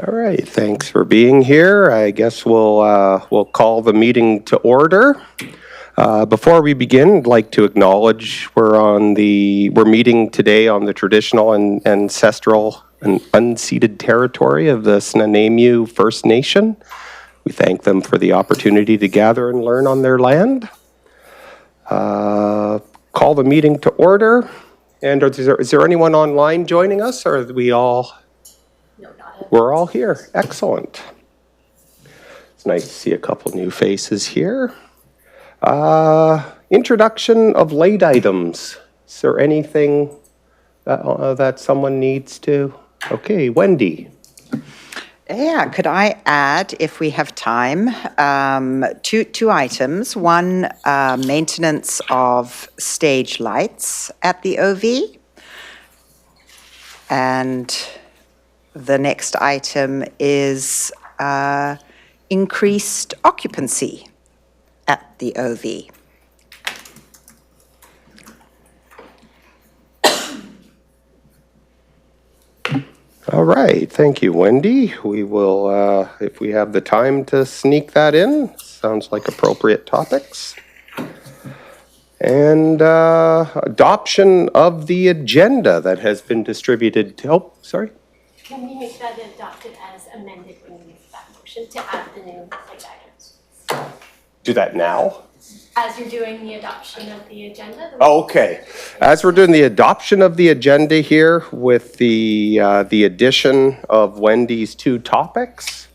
All right, thanks for being here. I guess we'll call the meeting to order. Before we begin, I'd like to acknowledge we're meeting today on the traditional and ancestral and unceded territory of the Nanaimo First Nation. We thank them for the opportunity to gather and learn on their land. Call the meeting to order. And is there anyone online joining us, or are we all? No, not yet. We're all here. Excellent. It's nice to see a couple new faces here. Introduction of late items. Is there anything that someone needs to? Okay, Wendy. Yeah, could I add, if we have time, two items. One, maintenance of stage lights at the OV. And the next item is increased occupancy at the OV. All right, thank you, Wendy. We will, if we have the time to sneak that in, sounds like appropriate topics. And adoption of the agenda that has been distributed. Oh, sorry. Can we make that adopted as amended when we make that motion to add the new late items? Do that now? As you're doing the adoption of the agenda? Okay. As we're doing the adoption of the agenda here with the addition of Wendy's two topics,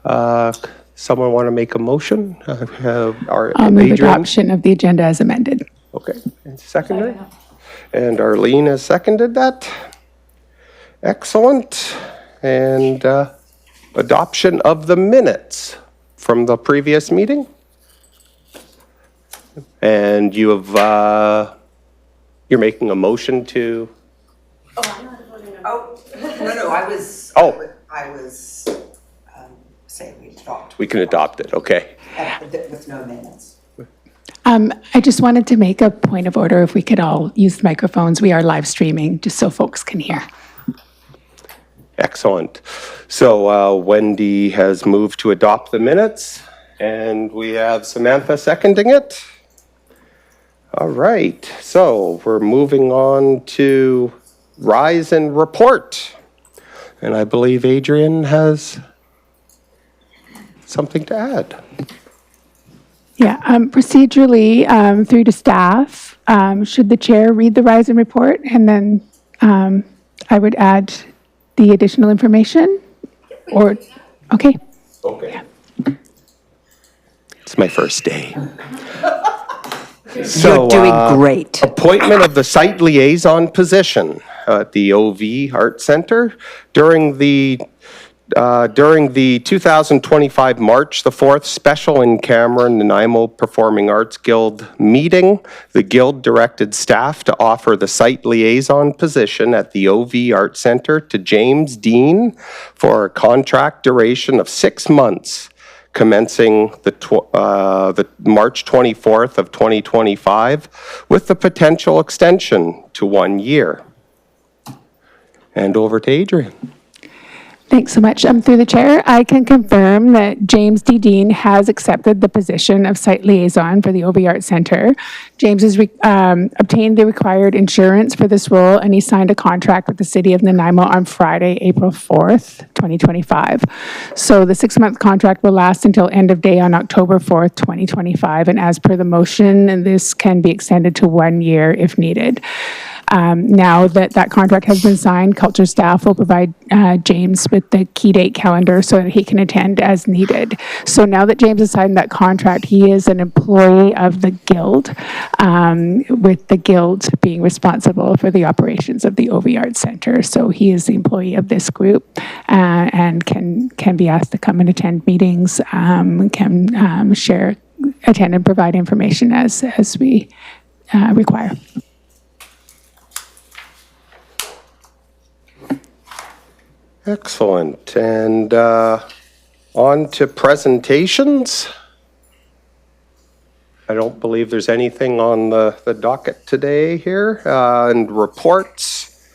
someone want to make a motion? I'll move adoption of the agenda as amended. Okay. And seconder? And Arlene has seconded that. Excellent. And adoption of the minutes from the previous meeting. And you have, you're making a motion to? Oh, I'm not voting on. Oh, no, I was saying we adopt. We can adopt it, okay. With no amendments. I just wanted to make a point of order if we could all use the microphones. We are live streaming just so folks can hear. Excellent. So Wendy has moved to adopt the minutes, and we have Samantha seconding it. All right, so we're moving on to rise and report. And I believe Adrian has something to add. Yeah, procedurally, through to staff, should the chair read the rise and report, and then I would add the additional information? Or, okay. Okay. It's my first day. You're doing great. Appointment of the site liaison position at the OV Art Center during the 2025 March the 4th special in-camera Nanaimo Performing Arts Guild meeting. The Guild directed staff to offer the site liaison position at the OV Art Center to James Dean for a contract duration of 6 months, commencing the March 24th of 2025, with the potential extension to 1 year. And over to Adrian. Thanks so much. Through the chair, I can confirm that James D. Dean has accepted the position of site liaison for the OV Art Center. James has obtained the required insurance for this role, and he signed a contract with the City of Nanaimo on Friday, April 4th, 2025. So the 6-month contract will last until end of day on October 4th, 2025. And as per the motion, this can be extended to 1 year if needed. Now that contract has been signed, culture staff will provide James with the key date calendar so that he can attend as needed. So now that James has signed that contract, he is an employee of the Guild, with the Guild being responsible for the operations of the OV Art Center. So he is the employee of this group and can be asked to come and attend meetings, can attend and provide information as we require. Excellent. And On to presentations. I don't believe there's anything on the docket today here. And reports,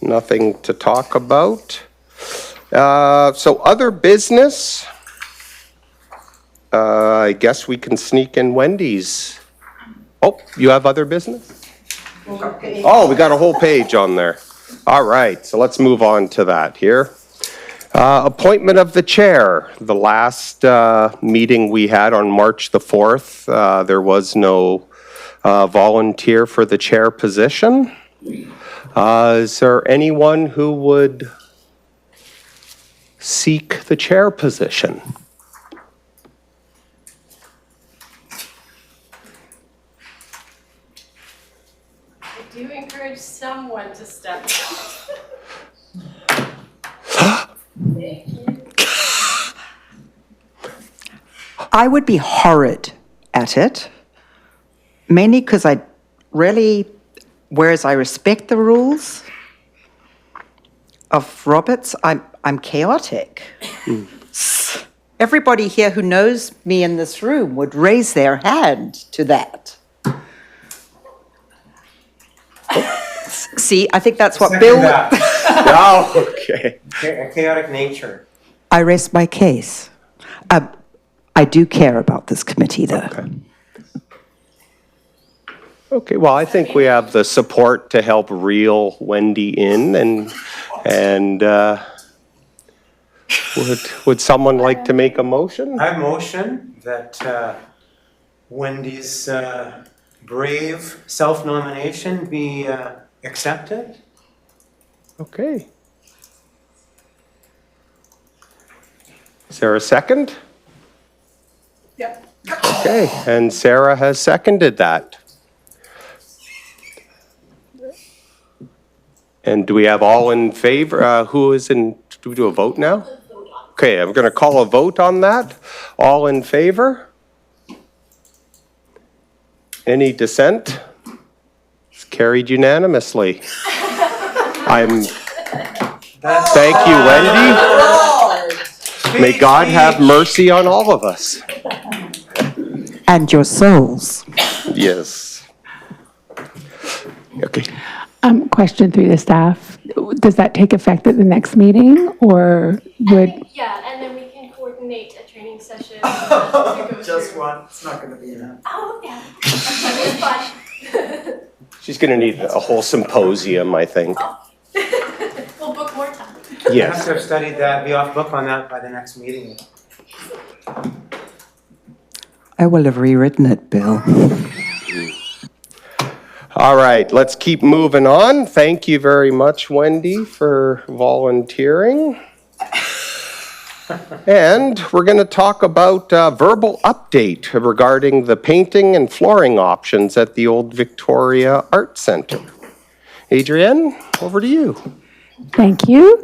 nothing to talk about. So other business, I guess we can sneak in Wendy's. Oh, you have other business? Oh, we got a whole page on there. All right, so let's move on to that here. Appointment of the chair. The last meeting we had on March the 4th, there was no volunteer for the chair position. Is there anyone who would seek the chair position? I do encourage someone to step up. I would be horrid at it, mainly because I really, whereas I respect the rules of Roberts, I'm chaotic. Everybody here who knows me in this room would raise their hand to that. See, I think that's what Bill. Oh, okay. A chaotic nature. I rest my case. I do care about this committee, though. Okay, well, I think we have the support to help reel Wendy in, and would someone like to make a motion? I motion that Wendy's brave self-nomination be accepted. Okay. Is there a second? Yep. Okay, and Sarah has seconded that. And do we have all in favor? Who is in, do we do a vote now? Okay, I'm going to call a vote on that. All in favor? Any dissent? It's carried unanimously. Thank you, Wendy. May God have mercy on all of us. And your souls. Yes. Okay. Question through the staff. Does that take effect at the next meeting, or would? Yeah, and then we can coordinate a training session. to go Just through. one, it's not gonna be enough. Oh, yeah. It's fun. She's going to need a whole symposium, I think. We'll book more time. I have Yes. to have studied that, be off book on that by the next meeting. I will have rewritten it, Bill. All right, let's keep moving on. Thank you very much, Wendy, for volunteering. And we're going to talk about verbal update regarding the painting and flooring options at the Old Victoria Art Centre. Adrienne, over to you. Thank you.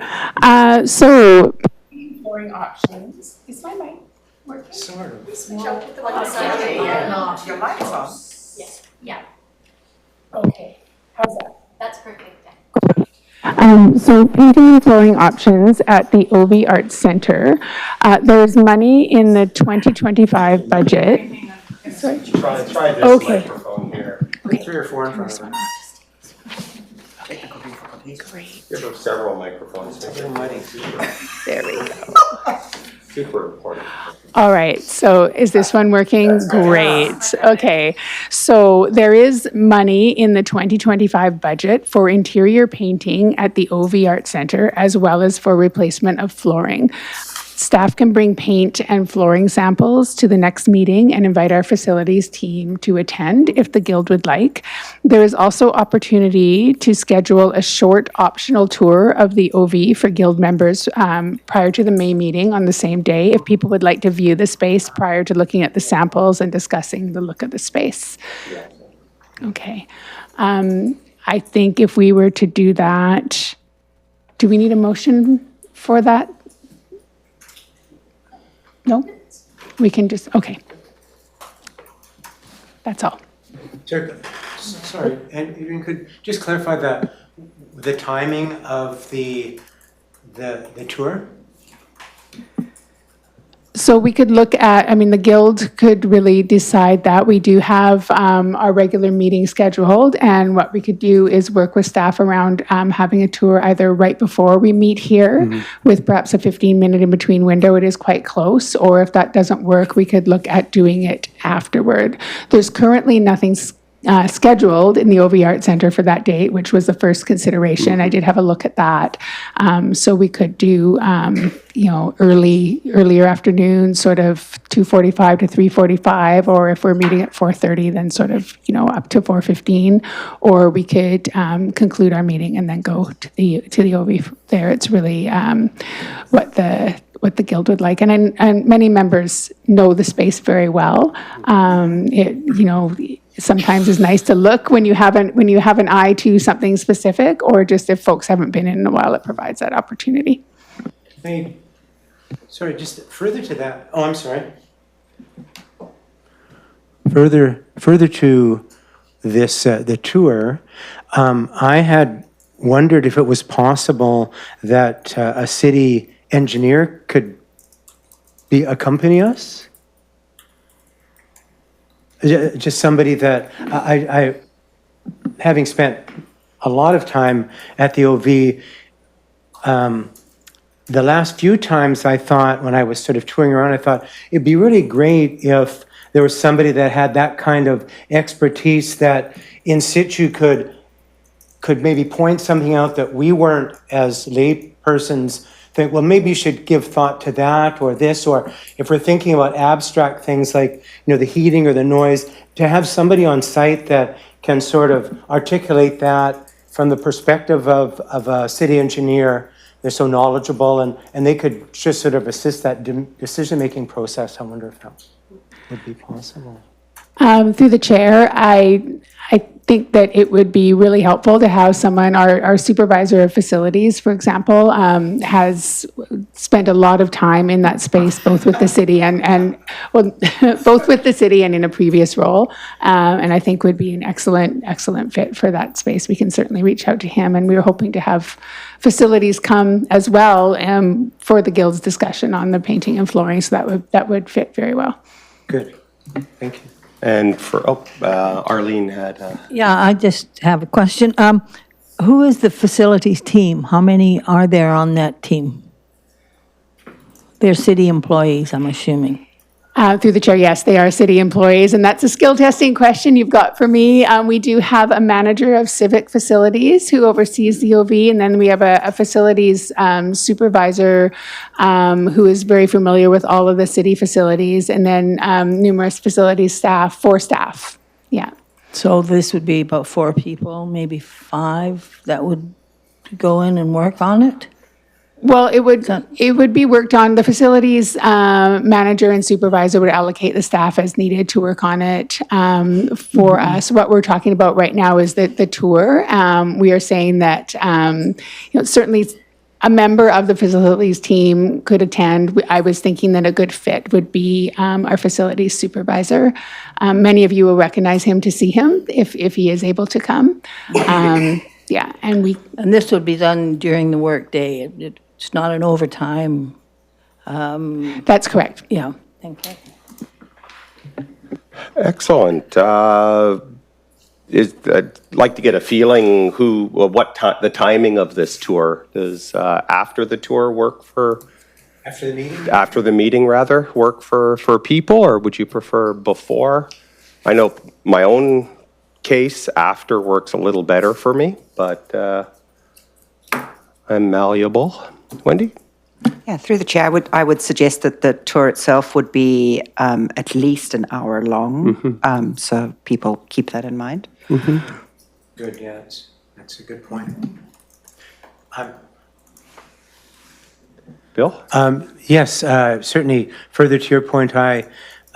So, flooring options. Is my mic working? Sort of. Your mic's on. Yeah, Okay. How's that? that's perfect. So painting and flooring options at the OV Arts Centre. There's money in the 2025 budget. Sorry. Try this Okay. microphone here. 3 or 4 in front of them. Great. There are several microphones. A little muddy. There we go. Super important. All right, so is this one working? Great. Okay, so there is money in the 2025 budget for interior painting at the OV Art Centre, as well as for replacement of flooring. Staff can bring paint and flooring samples to the next meeting and invite our facilities team to attend if the guild would like. There is also opportunity to schedule a short optional tour of the OV for guild members prior to the May meeting on the same day if people would like to view the space prior to looking at the samples and discussing the look of the space. Okay. I think if we were to do that, do we need a motion for that? No? We can just, okay. That's all. Sorry, and you could just clarify the timing of the tour? So we could look at, I mean, the Guild could really decide that. We do have our regular meeting scheduled, and what we could do is work with staff around having a tour either right before we meet here with perhaps a 15-minute in-between window. It is quite close, or if that doesn't work, we could look at doing it afterward. There's currently nothing scheduled in the OV Art Center for that date, which was the first consideration. I did have a look at that. So we could do, earlier afternoon, sort of 2:45 to 3:45, or if we're meeting at 4:30, then sort of, up to 4:15, or we could conclude our meeting and then go to the OV there. It's really what the Guild would like. And many members know the space very well. Sometimes it's nice to look when you have an eye to something specific, or just if folks haven't been in a while, it provides that opportunity. Sorry, just further to that, I'm sorry. Further to this, the tour, I had wondered if it was possible that a city engineer could accompany us. Just somebody that I, having spent a lot of time at the OV, the last few times I thought, when I was sort of touring around, I thought it'd be really great if there was somebody that had that kind of expertise that in situ could maybe point something out that we weren't, as lay persons, think, well, maybe you should give thought to that or this, or if we're thinking about abstract things like, the heating or the noise, to have somebody on site that can sort of articulate that from the perspective of a city engineer. They're so knowledgeable, and they could just sort of assist that decision-making process. I wonder if that would be possible. Through the chair, I think that it would be really helpful to have someone, our supervisor of facilities, for example, has spent a lot of time in that space, both with the city and both with the city and in a previous role, and I think would be an excellent fit for that space. We can certainly reach out to him, and we were hoping to have facilities come as well for the Guild's discussion on the painting and flooring, so that would fit very well. Good, thank you. And Arlene had Yeah, I just have a question. Who is the facilities team? How many are there on that team? They're city employees, I'm assuming. Through the chair, yes, they are city employees, and that's a skill testing question you've got for me. We do have a manager of civic facilities who oversees the OV, and then we have a facilities supervisor who is very familiar with all of the city facilities, and then numerous facilities staff, 4 staff, yeah. So this would be about 4 people, maybe 5 that would go in and work on it? Well, it would be worked on. The facilities manager and supervisor would allocate the staff as needed to work on it for us. What we're talking about right now is the tour. We are saying that certainly a member of the facilities team could attend. I was thinking that a good fit would be our facilities supervisor. Many of you will recognize him to see him if he is able to come. Yeah, And this would be done during the workday. It's not an overtime. That's correct. Yeah, thank you. excellent. I'd like to get a feeling the timing of this tour. Does after the tour work for? After the meeting? After the meeting, rather, work for people, or would you prefer before? I know my own case, after works a little better for me, but I'm malleable. Wendy? Yeah, through the chair, I would suggest that the tour itself would be at least an hour long, so people keep that in mind. Good, yeah, that's a good point. Bill? Yes, certainly. Further to your point, I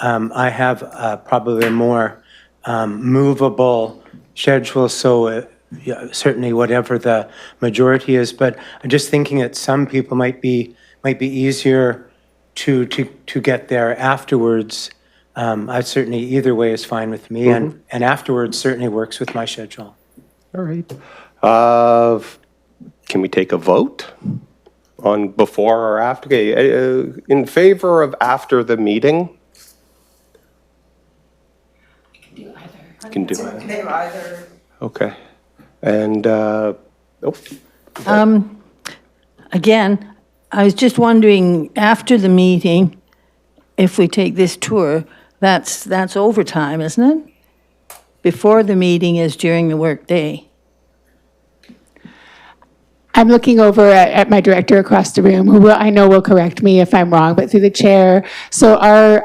have probably a more movable schedule, so certainly whatever the majority is. But I'm just thinking that some people might be easier to get there afterwards. I certainly either way is fine with me, and afterwards certainly works with my schedule. All right. Can we take a vote? on before or after? Okay, in favor of after the meeting? Can do either. Okay. And, oh, Again, I was just wondering, after the meeting, if we take this tour, that's overtime, isn't it? Before the meeting is during the workday. I'm looking over at my director across the room, who I know will correct me if I'm wrong, but through the chair. So our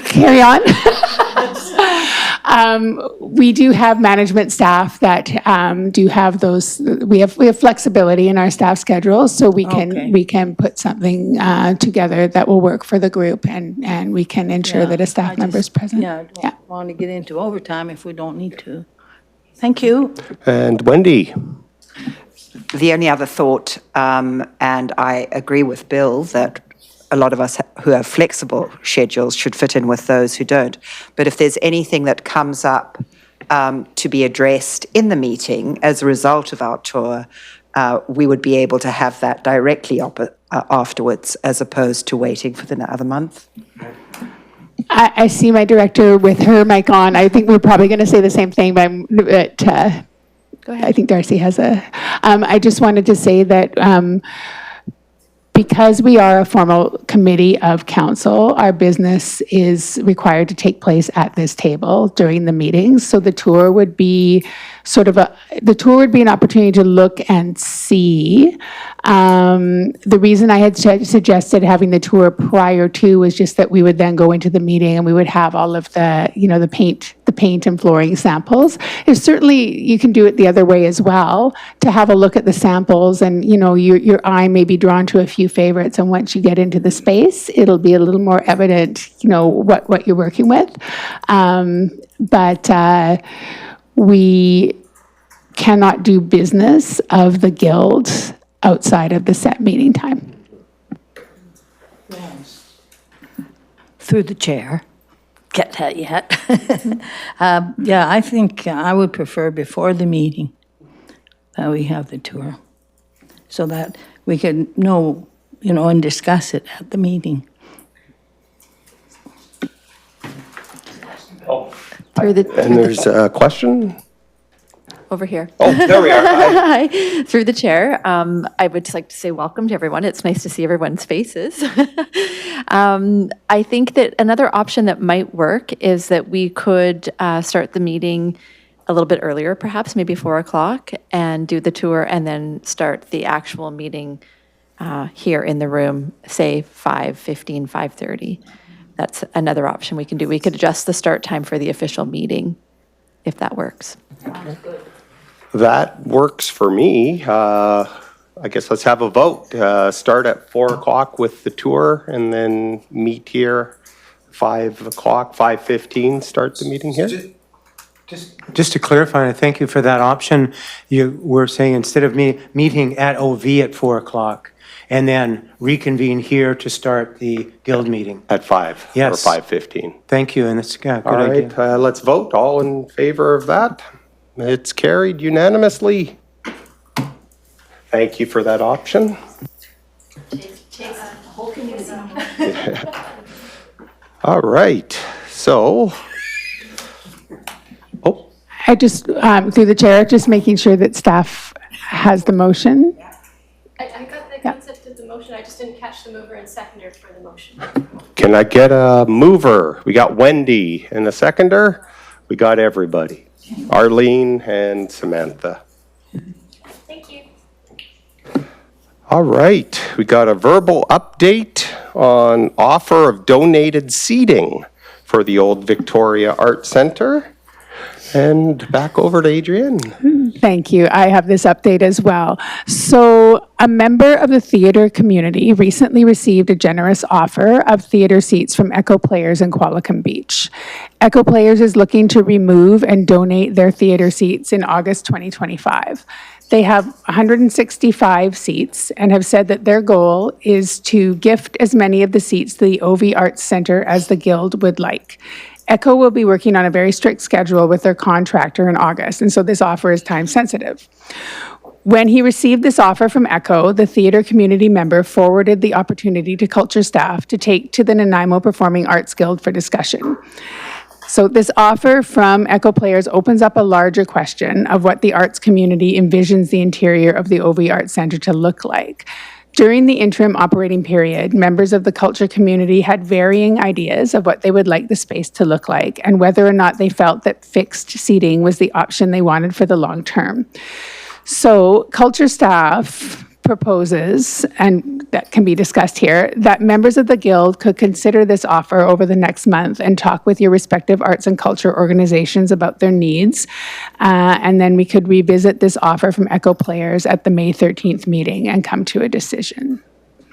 carry on. We do have management staff that do have those. We have flexibility in our staff schedules, so we can put something together that will work for the group, and we can ensure that a staff member is present. Yeah, I don't want to get into overtime if we don't need to. Thank you. and Wendy. The only other thought, and I agree with Bill, that a lot of us who have flexible schedules should fit in with those who don't. But if there's anything that comes up to be addressed in the meeting as a result of our tour, we would be able to have that directly afterwards, as opposed to waiting for the other month. I see my director with her mic on. I think we're probably going to say the same thing, but go ahead. I think Darcy has a. I just wanted to say that because we are a formal committee of council, our business is required to take place at this table during the meetings. So the tour would be an opportunity to look and see. The reason I had suggested having the tour prior to was just that we would then go into the meeting and we would have all of the, the paint and flooring samples. There's certainly, you can do it the other way as well, to have a look at the samples and, your eye may be drawn to a few favorites. And once you get into the space, it'll be a little more evident, what you're working with. But we cannot do business of the guild outside of the set meeting time. Through the chair. Get that yet? Yeah, I think I would prefer before the meeting that we have the tour, so that we could know, and discuss it at the meeting. Through the, And there's a question? over here. Oh, there we are. Hi. Hi. Through the chair, I would just like to say welcome to everyone. It's nice to see everyone's faces. I think that another option that might work is that we could start the meeting a little bit earlier, perhaps maybe 4 o'clock, and do the tour and then start the actual meeting here in the room, say 5:15, 5:30. That's another option we can do. We could adjust the start time for the official meeting, if that works. That works for me. I guess let's have a vote. Start at 4 o'clock with the tour and then meet here 5 o'clock, 5:15, start the meeting here. Just to clarify, and thank you for that option, you were saying instead of meeting at OV at 4 o'clock and then reconvene here to start the guild meeting. At 5 Yes. or 5:15. Thank you, and it's a good All idea. right, let's vote. All in favor of that? It's carried unanimously. Thank you for that option. All right, so, oh, I just, through the chair, just making sure that staff has the motion. I got the concept of the motion, I just didn't catch the mover and seconder for the motion. can I get a mover? We got Wendy, and a seconder? We got everybody. Arlene and Samantha. Thank you. All right, we got a verbal update on offer of donated seating for the Old Victoria Art Center. And back over to Adrienne. Thank you. I have this update as well. So a member of the theater community recently received a generous offer of theater seats from Echo Players in Qualicum Beach. Echo Players is looking to remove and donate their theater seats in August 2025. They have 165 seats and have said that their goal is to gift as many of the seats to the OV Arts Center as the Guild would like. Echo will be working on a very strict schedule with their contractor in August, and so this offer is time sensitive. When he received this offer from ECHO, the theater community member forwarded the opportunity to culture staff to take to the Nanaimo Performing Arts Guild for discussion. So this offer from ECHO Players opens up a larger question of what the arts community envisions the interior of the OV Arts Centre to look like. During the interim operating period, members of the culture community had varying ideas of what they would like the space to look like and whether or not they felt that fixed seating was the option they wanted for the long term. So culture staff proposes, and that can be discussed here, that members of the Guild could consider this offer over the next month and talk with your respective arts and culture organizations about their needs. And then we could revisit this offer from ECHO Players at the May 13th meeting and come to a decision.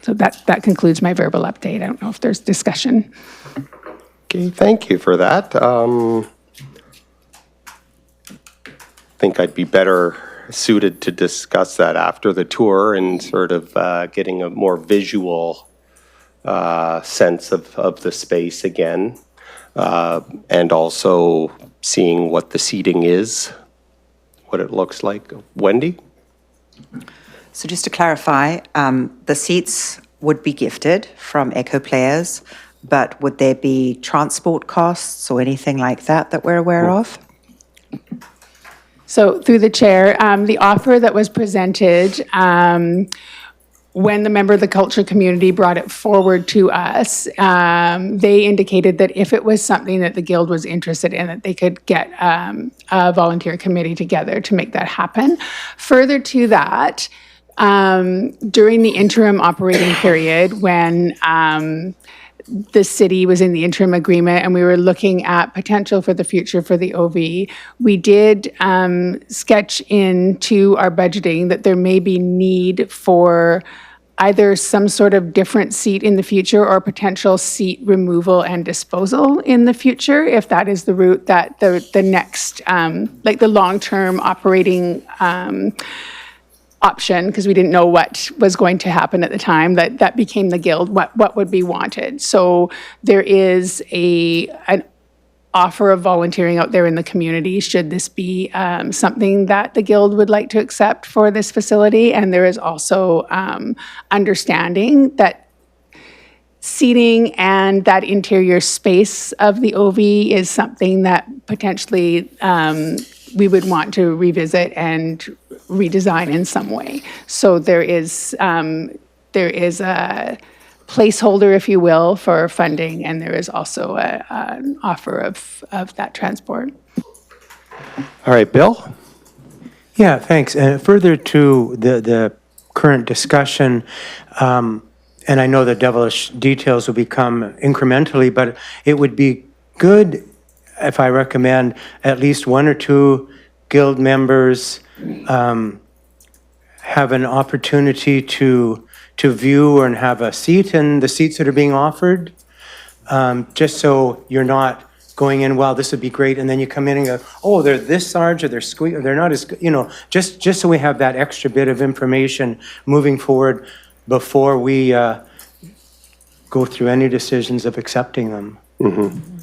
So that concludes my verbal update. I don't know if there's discussion. Okay, thank you for that. I think I'd be better suited to discuss that after the tour and sort of getting a more visual sense of the space again, and also seeing what the seating is, what it looks like. Wendy? So just to clarify, the seats would be gifted from ECHO Players, but would there be transport costs or anything like that that we're aware of? So through the chair, the offer that was presented when the member of the culture community brought it forward to us, they indicated that if it was something that the Guild was interested in, that they could get a volunteer committee together to make that happen. Further to that, during the interim operating period when the city was in the interim agreement and we were looking at potential for the future for the OV, we did sketch into our budgeting that there may be need for either some sort of different seat in the future or potential seat removal and disposal in the future, if that is the route that the next, like the long-term operating option, because we didn't know what was going to happen at the time, that became the Guild, what would be wanted. So there is an offer of volunteering out there in the community, should this be something that the Guild would like to accept for this facility. And there is also understanding that seating and that interior space of the OV is something that potentially we would want to revisit and redesign in some way. So there is a placeholder, if you will, for funding, and there is also an offer of that transport. All right, Bill? Yeah, thanks. And further to the current discussion, and I know the devilish details will become incrementally, but it would be good if I recommend at least one or two Guild members have an opportunity to view and have a seat in the seats that are being offered, just so you're not going in, well, this would be great, and then you come in and go, oh, they're this large, or or they're not as, just so we have that extra bit of information moving forward before we go through any decisions of accepting them. Mm-hmm.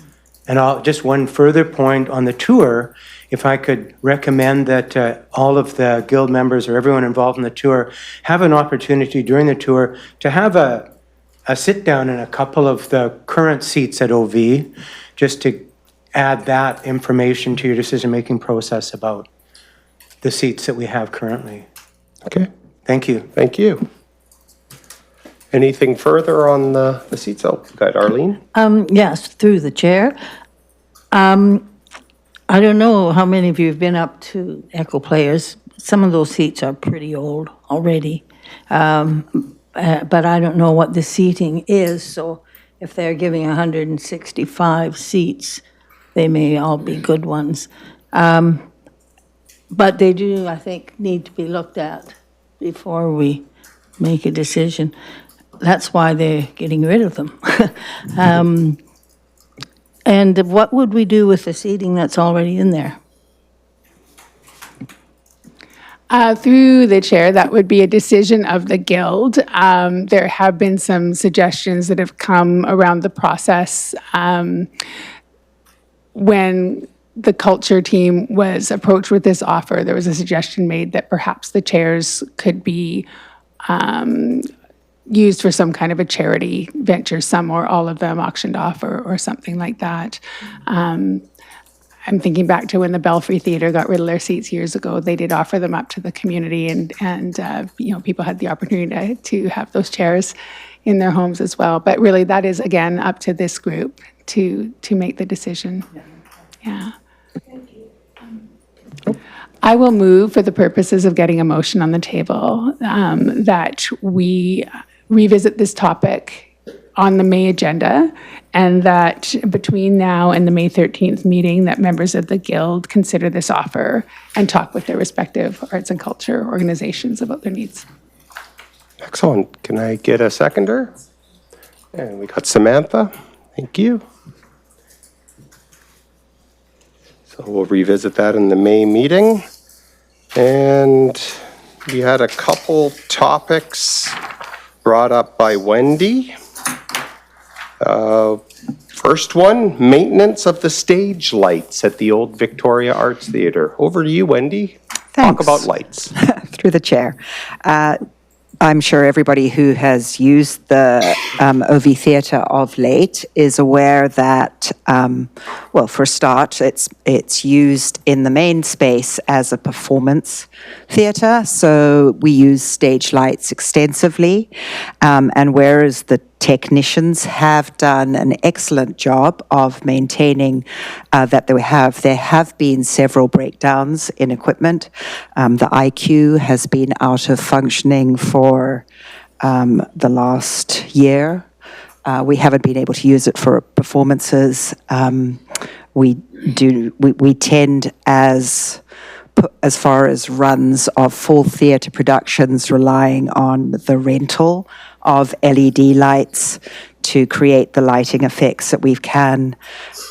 And just one further point on the tour, if I could recommend that all of the Guild members or everyone involved in the tour have an opportunity during the tour to have a sit down in a couple of the current seats at OV, just to add that information to your decision-making process about the seats that we have currently. Okay. Thank you. Thank you. Anything further on the seats? Oh, got Arlene? Yes, through the chair. I don't know how many of you have been up to ECHO Players. Some of those seats are pretty old already. But I don't know what the seating is, so if they're giving 165 seats, they may all be good ones. But they do, I think, need to be looked at before we make a decision. That's why they're getting rid of them. And what would we do with the seating that's already in there? Through the chair, that would be a decision of the Guild. There have been some suggestions that have come around the process when the culture team was approached with this offer, there was a suggestion made that perhaps the chairs could be used for some kind of a charity venture, some or all of them auctioned off or something like that. I'm thinking back to when the Belfry Theatre got rid of their seats years ago. They did offer them up to the community, and people had the opportunity to have those chairs in their homes as well. But really, that is again up to this group to make the decision. Yeah. I will move, for the purposes of getting a motion on the table, that we revisit this topic on the May agenda, and that between now and the May 13th meeting, that members of the Guild consider this offer and talk with their respective arts and culture organizations about their needs. Excellent. Can I get a seconder? And we got Samantha. Thank you. So we'll revisit that in the May meeting. And we had a couple topics brought up by Wendy. First one, maintenance of the stage lights at the old Victoria Arts Theatre. Over to you, Wendy. Talk Thanks. about lights. Through the chair. I'm sure everybody who has used the OV Theatre of late is aware that, for a start, it's used in the main space as a performance theatre, so we use stage lights extensively, and whereas the technicians have done an excellent job of maintaining that there have been several breakdowns in equipment. The IQ has been out of functioning for the last year. We haven't been able to use it for performances. We tend, as far as runs of full theatre productions, relying on the rental of LED lights to create the lighting effects that we can.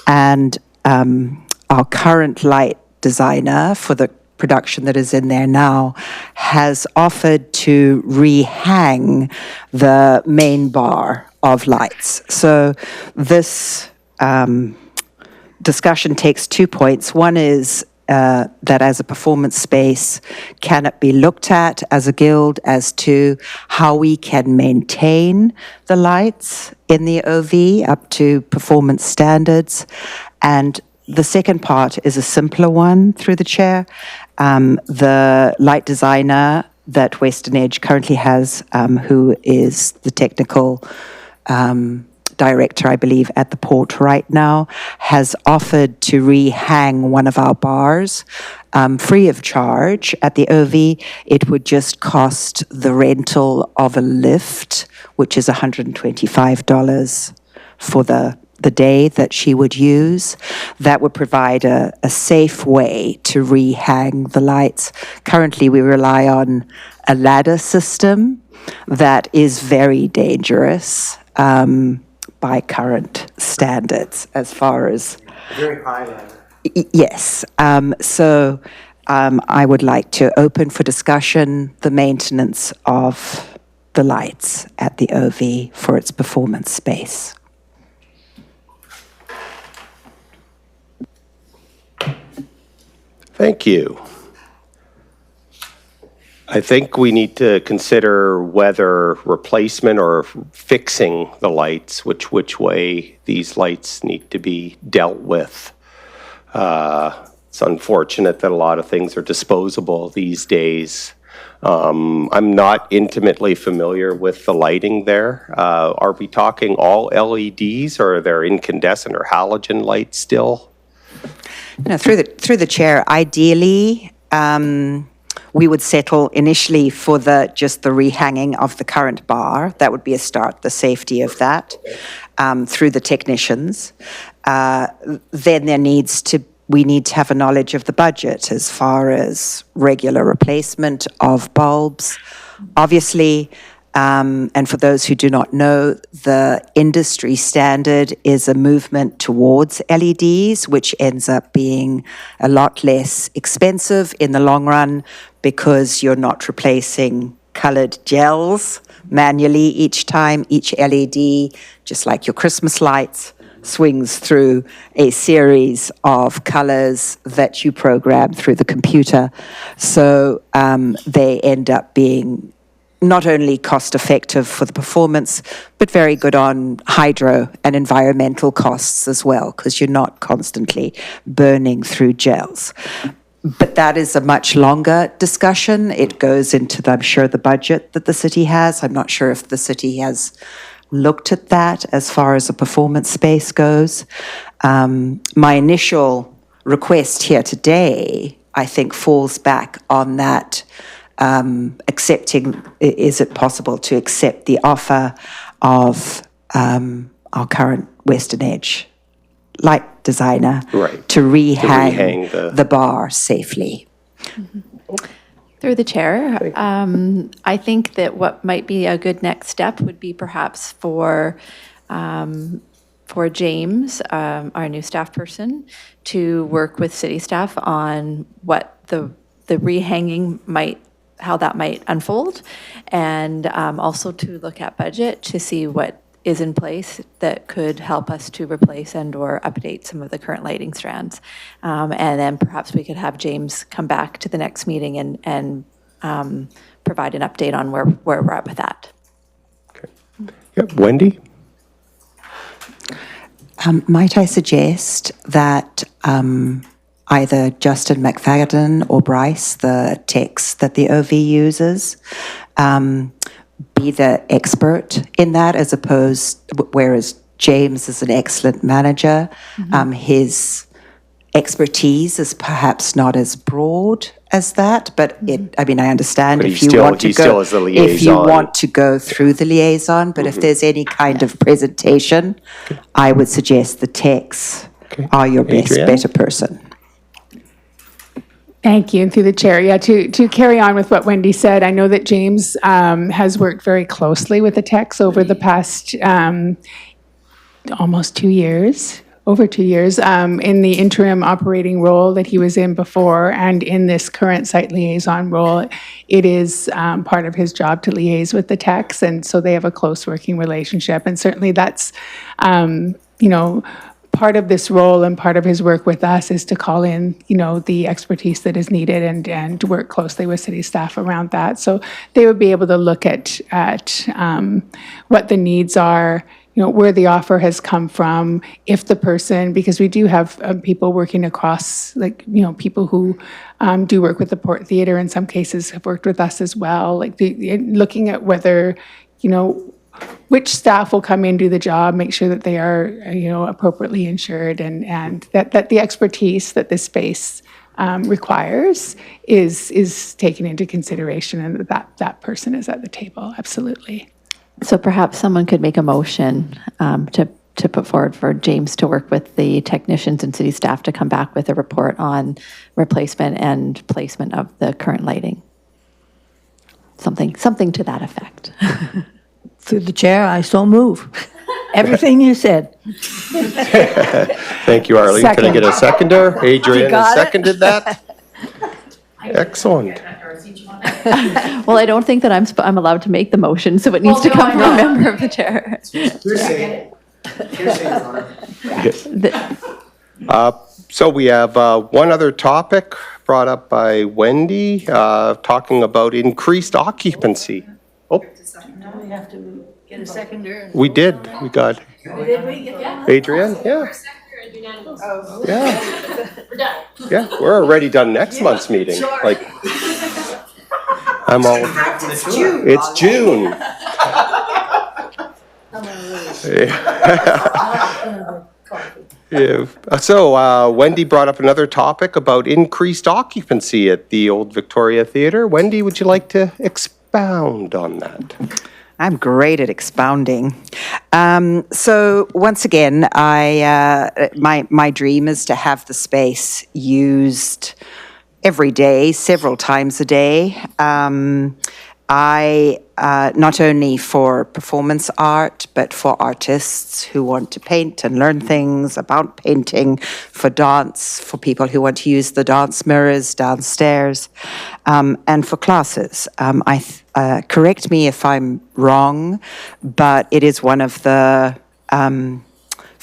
And our current light designer for the production that is in there now has offered to rehang the main bar of lights. So this discussion takes 2 points. One is that as a performance space, can it be looked at as a guild as to how we can maintain the lights in the OV up to performance standards? And the second part is a simpler one, through the chair. The light designer that Western Edge currently has, who is the technical director, I believe, at the port right now, has offered to rehang one of our bars free of charge at the OV. It would just cost the rental of a lift, which is $125 for the day that she would use. That would provide a safe way to rehang the lights. Currently, we rely on a ladder system that is very dangerous by current standards, as far as... Very high ladder. Yes. So I would like to open for discussion the maintenance of the lights at the OV for its performance space. Thank you. I think we need to consider whether replacement or fixing the lights, which way these lights need to be dealt with. It's unfortunate that a lot of things are disposable these days. I'm not intimately familiar with the lighting there. Are we talking all LEDs, or are there incandescent or halogen lights still? No, through the chair, ideally, we would settle initially for just the rehanging of the current bar. That would be a start, the safety of that, through the technicians. Then we need to have a knowledge of the budget as far as regular replacement of bulbs. Obviously, and for those who do not know, the industry standard is a movement towards LEDs, which ends up being a lot less expensive in the long run because you're not replacing colored gels manually each time, each LED, just like your Christmas lights. swings through a series of colors that you program through the computer. So they end up being not only cost effective for the performance, but very good on hydro and environmental costs as well, because you're not constantly burning through gels. But that is a much longer discussion. It goes into, I'm sure, the budget that the city has. I'm not sure if the city has looked at that as far as a performance space goes. My initial request here today, I think, falls back on that accepting, is it possible to accept the offer of our current Western Edge light designer Right. to rehang, rehang the bar safely? Through the chair, I think that what might be a good next step would be perhaps for James, our new staff person, to work with city staff on what the rehanging might, how that might unfold, and also to look at budget to see what is in place that could help us to replace and or update some of the current lighting strands. And then perhaps we could have James come back to the next meeting and provide an update on where we're at with that. Yep. Wendy? Might I suggest that either Justin McFadden or Bryce, the techs that the OV uses, be the expert in that, as opposed, whereas James is an excellent manager, his expertise is perhaps not as broad as that, but I understand But if he you still- want to he go, still is the if you liaison. want to go through the liaison, but if there's any kind of presentation, I would suggest the techs are your Adrienne? better person. Thank you, and through the chair, yeah, to carry on with what Wendy said, I know that James has worked very closely with the techs over the past almost 2 years, over 2 years, in the interim operating role that he was in before, and in this current site liaison role. It is part of his job to liaise with the techs, and so they have a close working relationship, and certainly that's, part of this role and part of his work with us is to call in, the expertise that is needed and work closely with city staff around that. So they would be able to look at what the needs are, where the offer has come from, if the person, because we do have people working across, people who do work with the Port Theatre in some cases have worked with us as well, looking at whether, which staff will come in, do the job, make sure that they are, appropriately insured, and that the expertise that this space requires is taken into consideration, and that person is at the table, absolutely. So perhaps someone could make a motion to put forward for James to work with the technicians and city staff to come back with a report on replacement and placement of the current lighting. Something to that effect. Through the chair, I so move. Everything you said. Thank you, Arlene. Can I Second. get a seconder? Adrienne has got it? seconded that. Excellent. Well, I don't think that I'm allowed to make the motion, so it needs to come from a member of the chair. So we have one other topic brought up by Wendy, talking about increased occupancy. Oh, Now we have to get a seconder. we did. We got Adrienne, yeah. Yeah. Yeah, we're already done next month's meeting. Like, I'm all. It's June. Yeah. So Wendy brought up another topic about increased occupancy at the Old Victoria Theatre. Wendy, would you like to expound on that? I'm great at expounding. So once again, my dream is to have the space used every day, several times a day. I not only for performance art, but for artists who want to paint and learn things about painting, for dance, for people who want to use the dance mirrors downstairs, and for classes. Correct me if I'm wrong, but it is one of the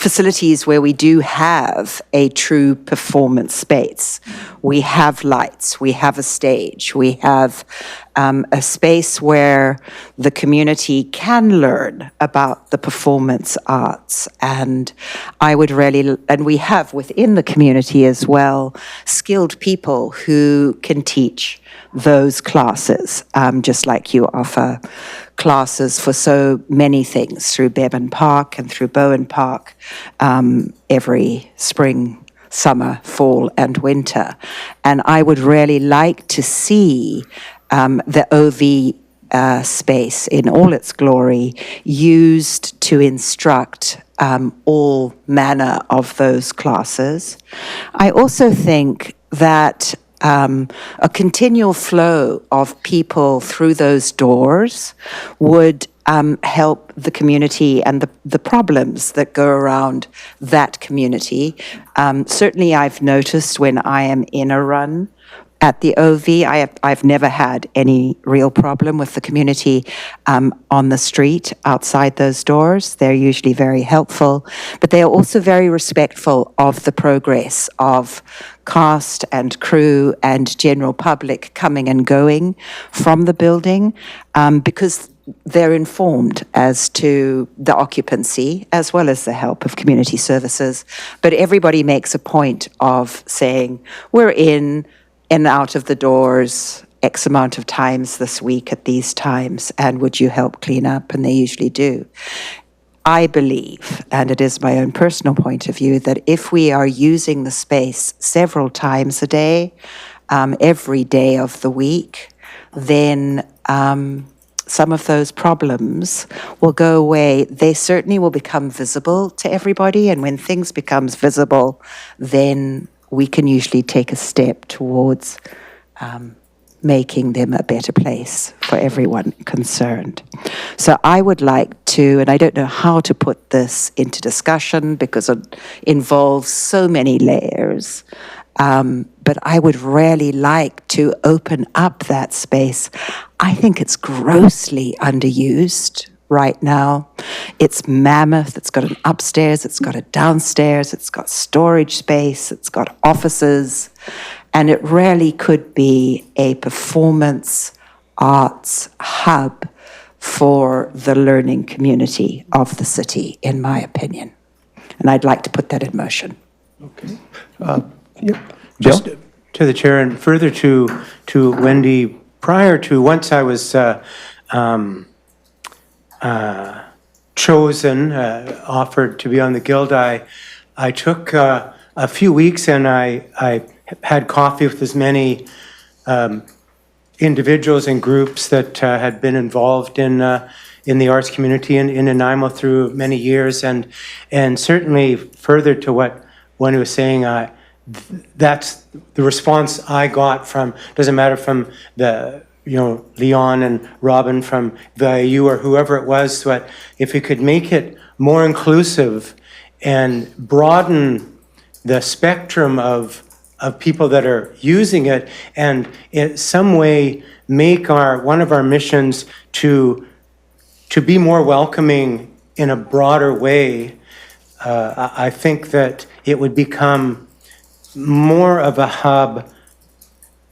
facilities where we do have a true performance space. We have lights, we have a stage, we have a space where the community can learn about the performance arts. And I would really, and we have within the community as well, skilled people who can teach those classes, just like you offer classes for so many things through Bevan Park and through Bowen Park every spring, summer, fall, and winter. And I would really like to see the OV space in all its glory used to instruct all manner of those classes. I also think that a continual flow of people through those doors would help the community and the problems that go around that community. Certainly I've noticed when I am in a run at the OV, I've never had any real problem with the community on the street outside those doors. They're usually very helpful, but they are also very respectful of the progress of cast and crew and general public coming and going from the building, because they're informed as to the occupancy as well as the help of community services. But everybody makes a point of saying, we're in and out of the doors X amount of times this week at these times, and would you help clean up? And they usually do. I believe, and it is my own personal point of view, that if we are using the space several times a day, every day of the week, then some of those problems will go away. They certainly will become visible to everybody, and when things becomes visible, then we can usually take a step towards making them a better place for everyone concerned. So I would like to, and I don't know how to put this into discussion because it involves so many layers, but I would really like to open up that space. I think it's grossly underused right now. It's mammoth, it's got an upstairs, it's got a downstairs, it's got storage space, it's got offices, and it really could be a performance arts hub for the learning community of the city, in my opinion. And I'd like to put that in motion. Okay. Yep. Just to the chair and further to Wendy, prior to, once I was chosen, offered to be on the Guild, I took a few weeks and I had coffee with as many individuals and groups that had been involved in the arts community in Nanaimo through many years, and certainly further to what Wendy was saying, that's the response I got from, doesn't matter from the, Leon and Robin from VIU or whoever it was, but if we could make it more inclusive and broaden the spectrum of people that are using it, and in some way make one of our missions to be more welcoming in a broader way, I think that it would become more of a hub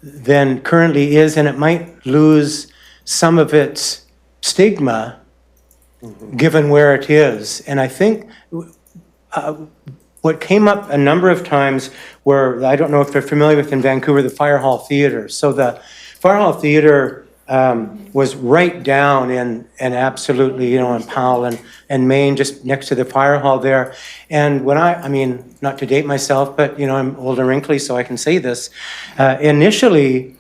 than currently is, and it might lose some of its stigma given where it is. And I think what came up a number of times were, I don't know if they're familiar with in Vancouver, the Fire Hall Theatre. So the Fire Hall Theatre was right down in absolutely, in Powell and Maine, just next to the fire hall there. And when I mean, not to date myself, but, I'm old and wrinkly, so I can say this. Initially,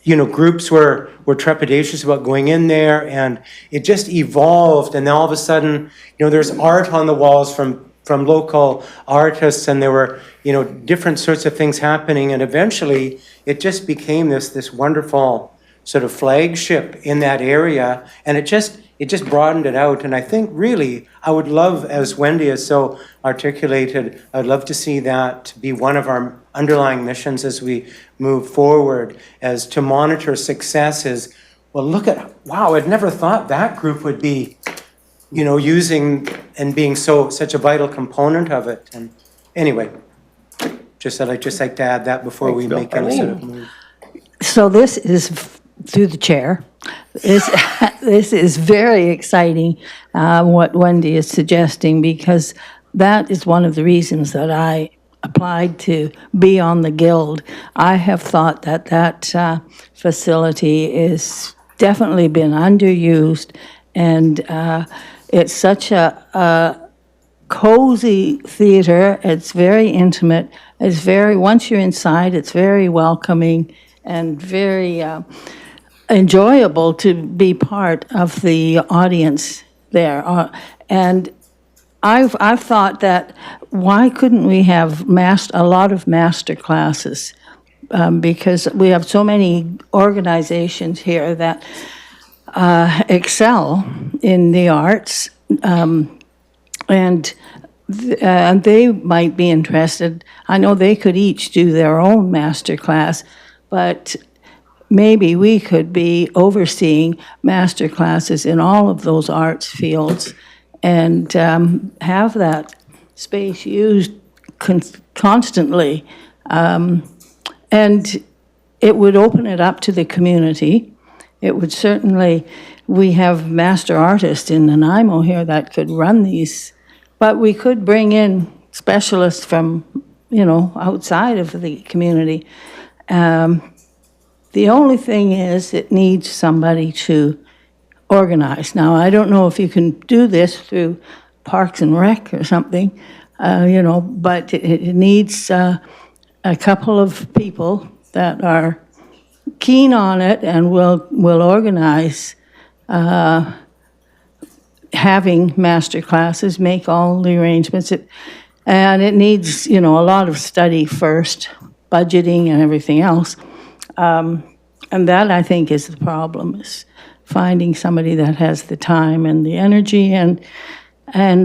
groups were trepidatious about going in there, and it just evolved. And then all of a sudden, there's art on the walls from local artists, and there were, different sorts of things happening. And eventually, it just became this wonderful sort of flagship in that area, and it just broadened it out. And I think really, I would love, as Wendy has so articulated, I'd love to see that be one of our underlying missions as we move forward, as to monitor success is, well, look at, wow, I'd never thought that group would be, using and being such a vital component of it. And anyway, I'd just like to add that before we make any sort of move. So this is, through the chair, this is very exciting, what Wendy is suggesting, because that is one of the reasons that I applied to be on the Guild. I have thought that facility is definitely been underused, and it's such a cozy theater. It's very intimate. It's once you're inside, it's very welcoming and very enjoyable to be part of the audience there. And I've thought that why couldn't we have a lot of master classes? Because we have so many organizations here that excel in the arts, and they might be interested. I know they could each do their own master class, but maybe we could be overseeing master classes in all of those arts fields and have that space used constantly. And it would open it up to the community. It would certainly, we have master artists in Nanaimo here that could run these, but we could bring in specialists from, outside of the community. The only thing is it needs somebody to organize. Now, I don't know if you can do this through Parks and Rec or something, but it needs a couple of people that are keen on it and will organize having master classes, make all the arrangements. And it needs, a lot of study first, budgeting and everything else. And that, I think, is the problem, is finding somebody that has the time and the energy and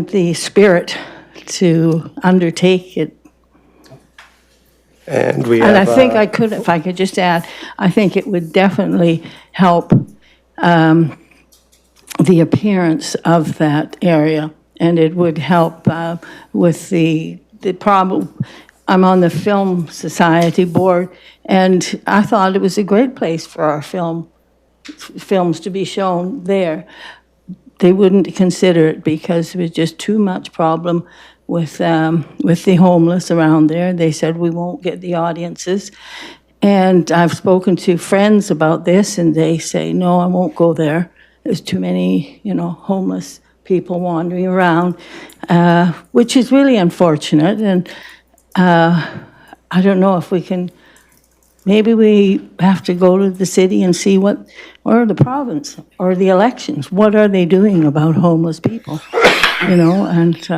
the spirit to undertake it. And we And I have, think if I could just add, I think it would definitely help the appearance of that area, and it would help with the problem. I'm on the Film Society board, and I thought it was a great place for our films to be shown there. They wouldn't consider it because there was just too much problem with the homeless around there. They said we won't get the audiences. And I've spoken to friends about this, and they say, no, I won't go there. There's too many, homeless people wandering around, which is really unfortunate. And I don't know if we can, maybe we have to go to the city and see or the province, or the elections, what are they doing about homeless people, and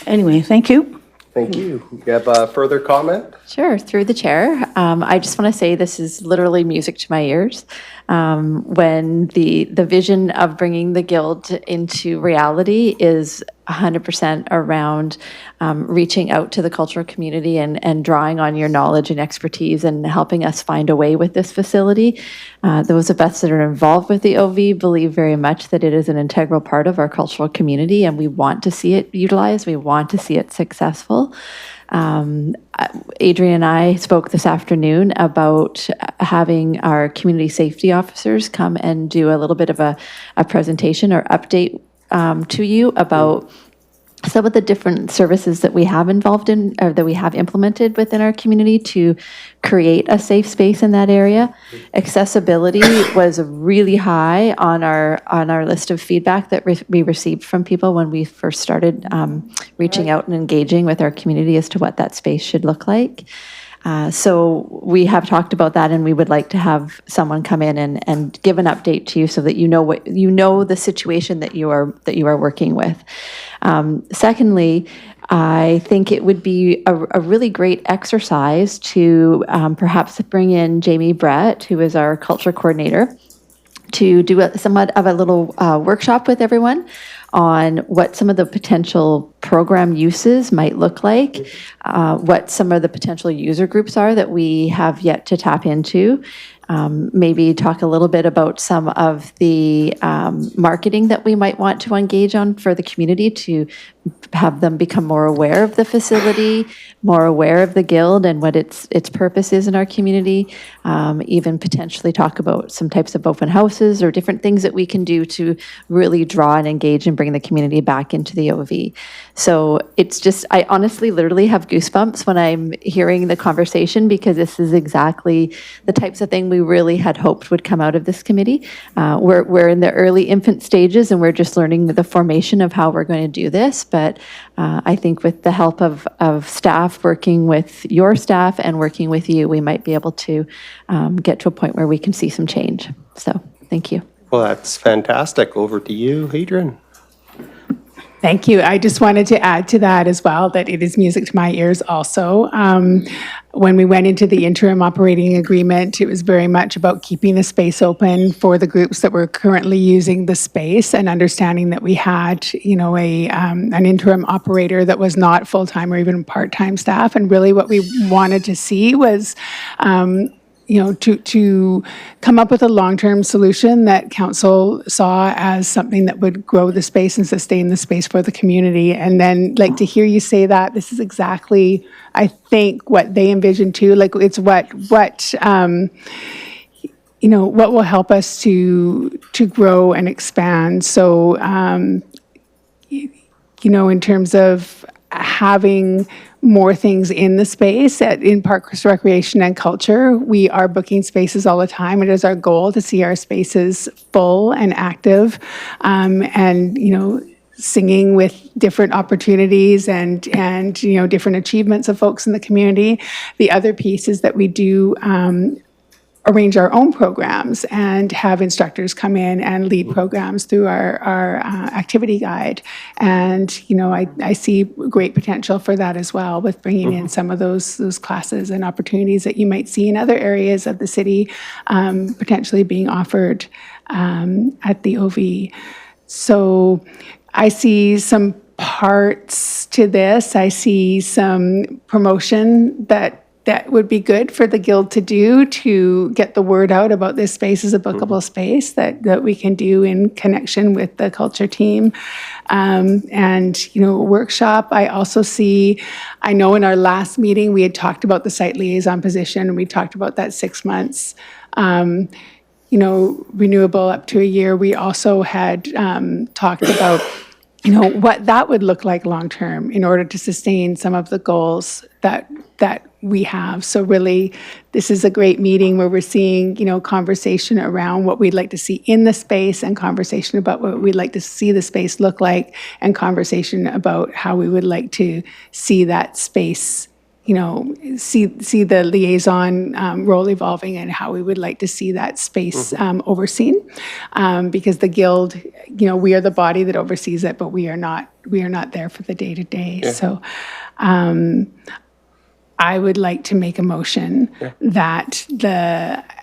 anyway, thank you. thank you. You have a further comment? Sure, through the chair. I just want to say this is literally music to my ears. When the vision of bringing the Guild into reality is 100% around reaching out to the cultural community and drawing on your knowledge and expertise and helping us find a way with this facility. Those of us that are involved with the OV believe very much that it is an integral part of our cultural community, and we want to see it utilized. We want to see it successful. Adrian and I spoke this afternoon about having our community safety officers come and do a little bit of a presentation or update to you about some of the different services that we have involved in, or that we have implemented within our community to create a safe space in that area. Accessibility was really high on our list of feedback that we received from people when we first started reaching out and engaging with our community as to what that space should look like. So we have talked about that, and we would like to have someone come in and give an update to you so that you know the situation that you are working with. Secondly, I think it would be a really great exercise to perhaps bring in Jamie Brett, who is our culture coordinator, to do somewhat of a little workshop with everyone on what some of the potential program uses might look like, what some of the potential user groups are that we have yet to tap into, maybe talk a little bit about some of the marketing that we might want to engage on for the community to have them become more aware of the facility, more aware of the Guild and what its purpose is in our community, even potentially talk about some types of open houses or different things that we can do to really draw and engage and bring the community back into the OV. So it's just, I honestly literally have goosebumps when I'm hearing the conversation, because this is exactly the types of thing we really had hoped would come out of this committee. We're in the early infant stages and we're just learning the formation of how we're going to do this. But I think with the help of staff, working with your staff and working with you, we might be able to get to a point where we can see some change. So thank you. Well, that's fantastic. Over to you, Adrian. Thank you. I just wanted to add to that as well, that it is music to my ears also. When we went into the interim operating agreement, it was very much about keeping the space open for the groups that were currently using the space, and understanding that we had, an interim operator that was not full-time or even part-time staff. And really what we wanted to see was, to come up with a long-term solution that council saw as something that would grow the space and sustain the space for the community. And then, to hear you say that, this is exactly, I think, what they envision too. It's what will help us to grow and expand. So, in terms of having more things in the space in Parks, Recreation and Culture, we are booking spaces all the time. It is our goal to see our spaces full and active, and singing with different opportunities and different achievements of folks in the community. The other piece is that we do arrange our own programs and have instructors come in and lead programs through our activity guide. And, I see great potential for that as well, with bringing in some of those classes and opportunities that you might see in other areas of the city, potentially being offered at the OV. So I see some parts to this. I see some promotion that would be good for the Guild to do, to get the word out about this space as a bookable space that we can do in connection with the culture team. And workshop. I also see, I know in our last meeting, we had talked about the site liaison position, and we talked about that 6 months. Renewable up to a year. We also had talked about, what that would look like long-term in order to sustain some of the goals that we have. So really, this is a great meeting where we're seeing, conversation around what we'd like to see in the space, and conversation about what we'd like to see the space look like, and conversation about how we would like to see that space, see the liaison role evolving, and how we would like to see that space overseen. Because the Guild, we are the body that oversees it, but we are not there for the day-to-day. So I would like to make a motion that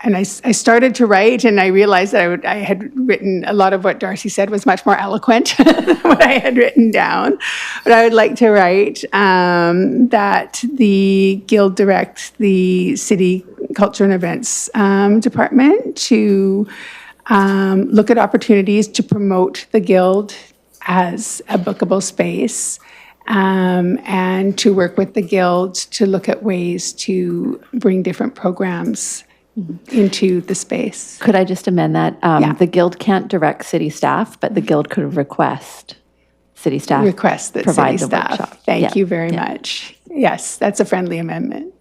and I started to write, and I realized that I had written a lot of what Darcy said was much more eloquent than what I had written down. But I would like to write that the Guild direct the City Culture and Events Department to look at opportunities to promote the Guild as a bookable space, and to work with the Guild to look at ways to bring different programs into the space. Could I just amend that? The Guild can't direct city staff, but the Guild could request city staff Request that provide city the staff. workshop. Thank you very much. Yes, that's a friendly amendment.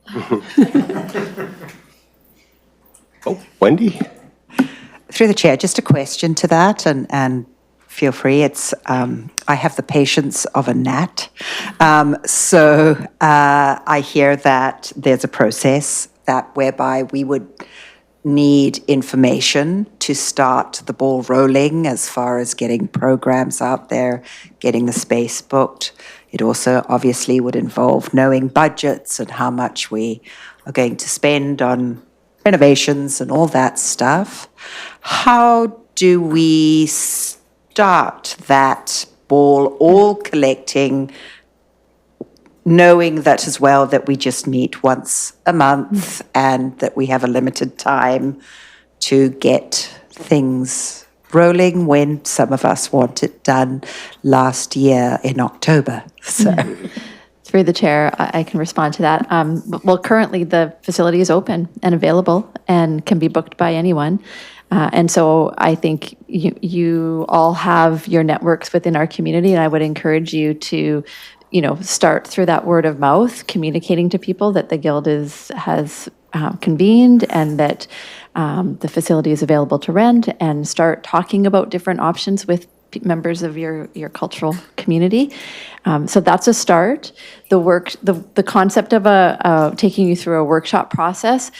Oh, Wendy? Through the chair, just a question to that, and feel free. It's I have the patience of a gnat. So I hear that there's a process whereby we would need information to start the ball rolling as far as getting programs out there, getting the space booked. It also obviously would involve knowing budgets and how much we are going to spend on renovations and all that stuff. How do we start that ball all collecting knowing that as well that we just meet once a month and that we have a limited time to get things rolling when some of us want it done last year in October. So. Through the chair, I can respond to that. Well, currently the facility is open and available and can be booked by anyone. And so I think you all have your networks within our community, and I would encourage you to, start through that word of mouth, communicating to people that the Guild has convened and that the facility is available to rent, and start talking about different options with members of your cultural community. So that's a start. The concept of taking you through a workshop process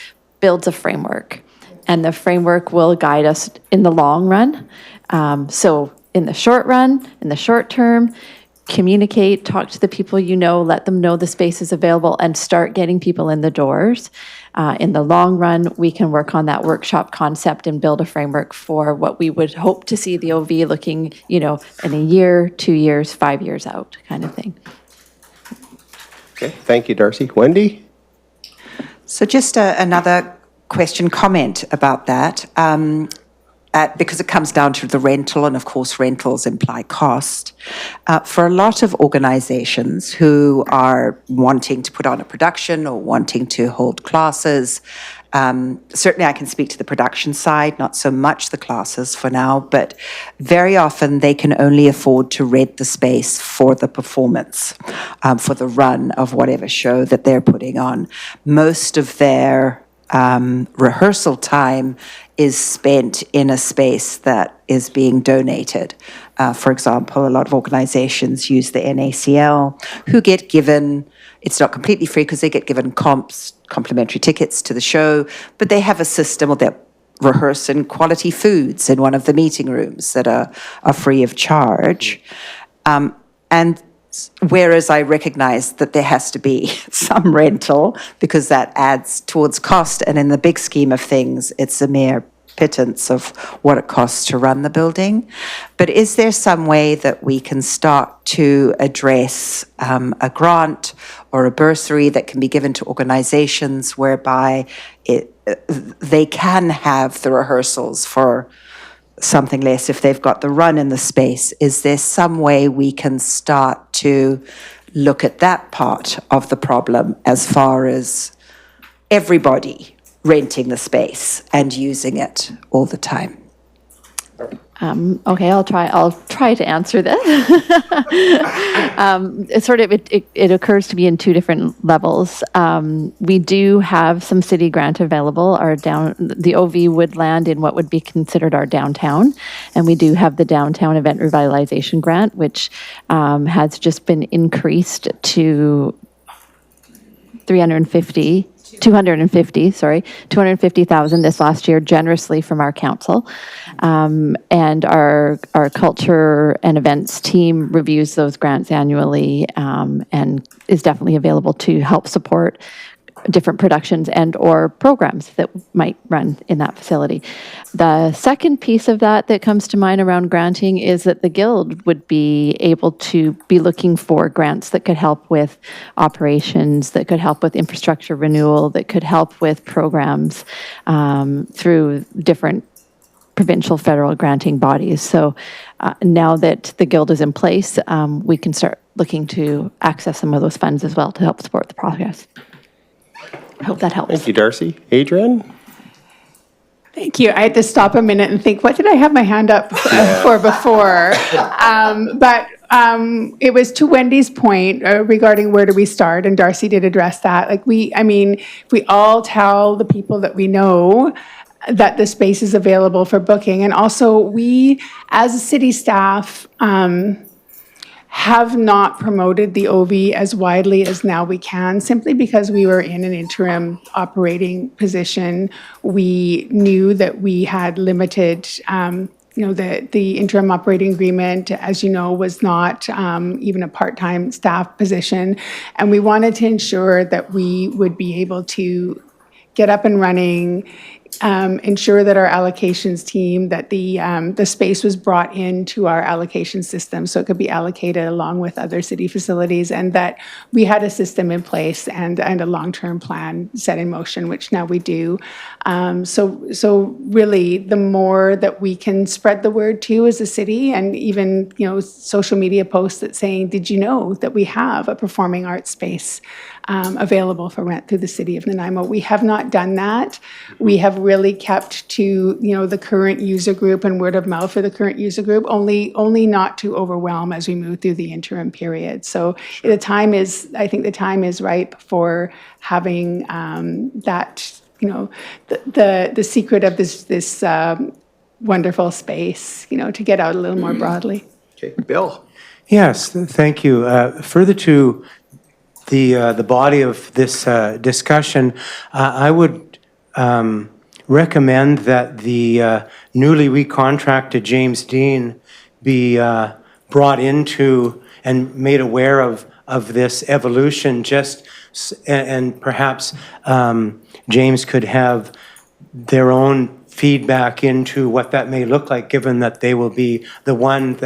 builds a framework, and the framework will guide us in the long run. So in the short run, in the short term, communicate, talk to the people you know, let them know the space is available, and start getting people in the doors. In the long run, we can work on that workshop concept and build a framework for what we would hope to see the OV looking, in a year, 2 years, 5 years out, kind of thing. Okay, thank you, Darcy. Wendy? So just another comment about that. Because it comes down to the rental, and of course rentals imply cost. For a lot of organizations who are wanting to put on a production or wanting to hold classes, certainly I can speak to the production side, not so much the classes for now, but very often they can only afford to rent the space for the performance, for the run of whatever show that they're putting on. Most of their rehearsal time is spent in a space that is being donated. For example, a lot of organizations use the NACL, who get given, it's not completely free because they get given complimentary tickets to the show, but they have a system, or they rehearse in quality foods in one of the meeting rooms that are free of charge. And whereas I recognize that there has to be some rental because that adds towards cost, and in the big scheme of things, it's a mere pittance of what it costs to run the building. But is there some way that we can start to address a grant or a bursary that can be given to organizations whereby they can have the rehearsals for something less if they've got the run in the space? Is there some way we can start to look at that part of the problem as far as everybody renting the space and using it all the time? Okay, I'll try to answer this. It occurs to me in two different levels. We do have some city grant available. The OV would land in what would be considered our downtown, and we do have the downtown event revitalization grant, which has just been increased to 250,000 this last year, generously from our council. And our culture and events team reviews those grants annually, and is definitely available to help support different productions and or programs that might run in that facility. The second piece of that comes to mind around granting is that the Guild would be able to be looking for grants that could help with operations, that could help with infrastructure renewal, that could help with programs through different provincial, federal granting bodies. So now that the Guild is in place, we can start looking to access some of those funds as well to help support the progress. I hope that helps. Thank you, Darcy. Adrian? Thank you. I had to stop a minute and think, what did I have my hand up for before? But it was to Wendy's point regarding where do we start, and Darcy did address that. If we all tell the people that we know that the space is available for booking, and also we, as a city staff, have not promoted the OV as widely as now we can, simply because we were in an interim operating position. We knew that we had limited, the interim operating agreement, as you know, was not even a part-time staff position. And we wanted to ensure that we would be able to get up and running, ensure that our allocations team, that the space was brought into our allocation system so it could be allocated along with other city facilities, and that we had a system in place and a long-term plan set in motion, which now we do. So really, the more that we can spread the word too as a city, and even, social media posts that saying, did you know that we have a performing arts space available for rent through the city of Nanaimo? We have not done that. We have really kept to, the current user group and word of mouth for the current user group, only not to overwhelm as we move through the interim period. So I think the time is ripe for having that, the secret of this wonderful space, to get out a little more broadly. Okay, Bill? Yes, thank you. Further to the body of this discussion, I would recommend that the newly recontracted James Dean be brought into and made aware of this evolution, and perhaps James could have their own feedback into what that may look like, given that they will be the one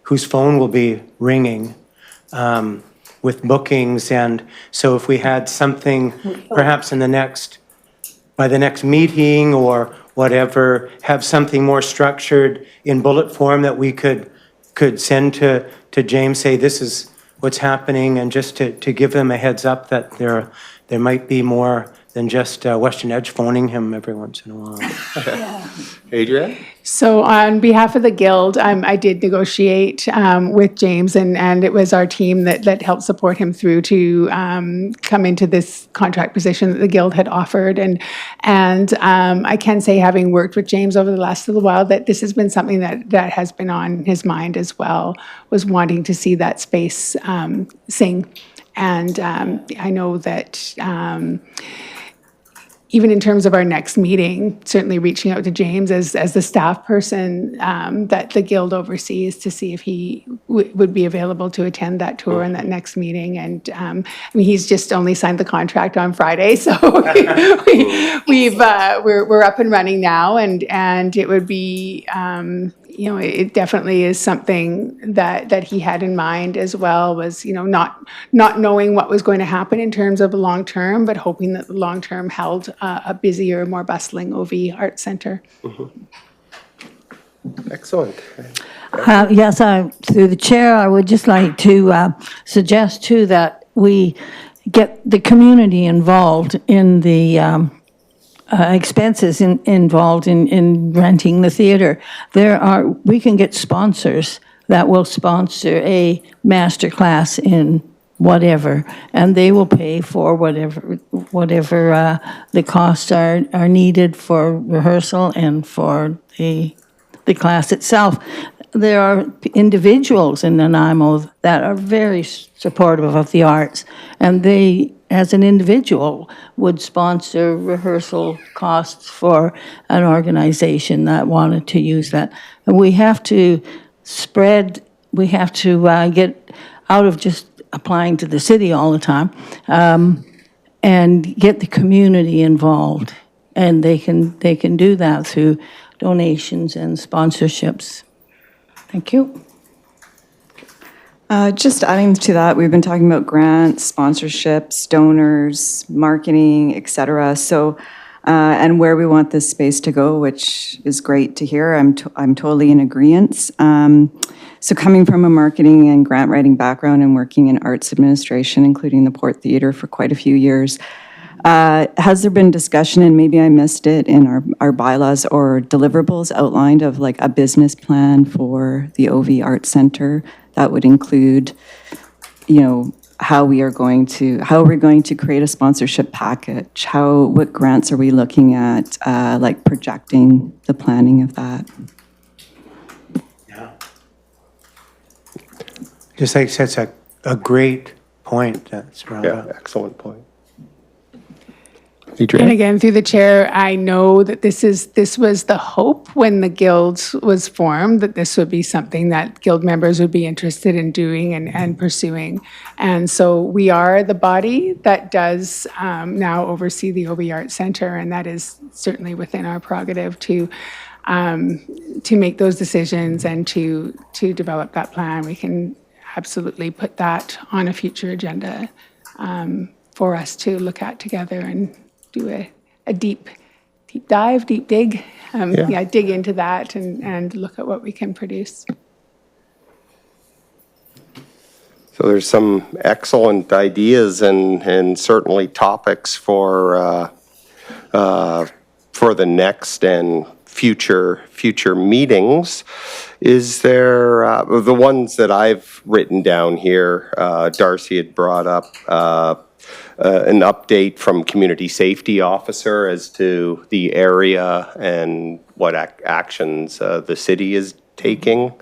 whose phone will be ringing with bookings. And so if we had something perhaps by the next meeting or whatever, have something more structured in bullet form that we could send to James, say this is what's happening, and just to give them a heads up that there might be more than just Western Edge phoning him every once in a while. Adrienne? So on behalf of the Guild, I did negotiate with James, and it was our team that helped support him through to come into this contract position that the Guild had offered. And I can say, having worked with James over the last little while, that this has been something that has been on his mind as well, was wanting to see that space sing. And I know that even in terms of our next meeting, certainly reaching out to James as the staff person that the Guild oversees to see if he would be available to attend that tour and that next meeting. And he's just only signed the contract on Friday, so we're up and running now, and it would be it definitely is something that he had in mind as well, was not knowing what was going to happen in terms of the long term, but hoping that the long term held a busier, more bustling OV Art Center. Excellent. Yes, through the chair, I would just like to suggest too that we get the community involved in the expenses involved in renting the theater. We can get sponsors that will sponsor a master class in whatever, and they will pay for whatever the costs are needed for rehearsal and for the class itself. There are individuals in Nanaimo that are very supportive of the arts, and they, as an individual, would sponsor rehearsal costs for an organization that wanted to use that. And we have to get out of just applying to the city all the time, and get the community involved. And they can do that through donations and sponsorships. Thank you. Just adding to that, we've been talking about grants, sponsorships, donors, marketing, et cetera. So, and where we want this space to go, which is great to hear. I'm totally in agreement. So coming from a marketing and grant writing background and working in arts administration, including the Port Theatre for quite a few years, has there been discussion, and maybe I missed it, in our bylaws or deliverables outlined of like a business plan for the OV Arts Center that would include, how we're going to create a sponsorship package? What grants are we looking at, like projecting the planning of that? Yeah. Just like that's a great point. That's Yeah, excellent point. And Adrienne? again, through the chair, I know that this was the hope when the guild was formed, that this would be something that guild members would be interested in doing and pursuing. And so we are the body that does now oversee the OV Art Center, and that is certainly within our prerogative to make those decisions and to develop that plan. We can absolutely put that on a future agenda for us to look at together and do a deep dive, deep dig, dig into that and look at what we can produce. So there's some excellent ideas and certainly topics for the next and future meetings. Is there the ones that I've written down here? Darcy had brought up an update from community safety officer as to the area and what actions the city is taking.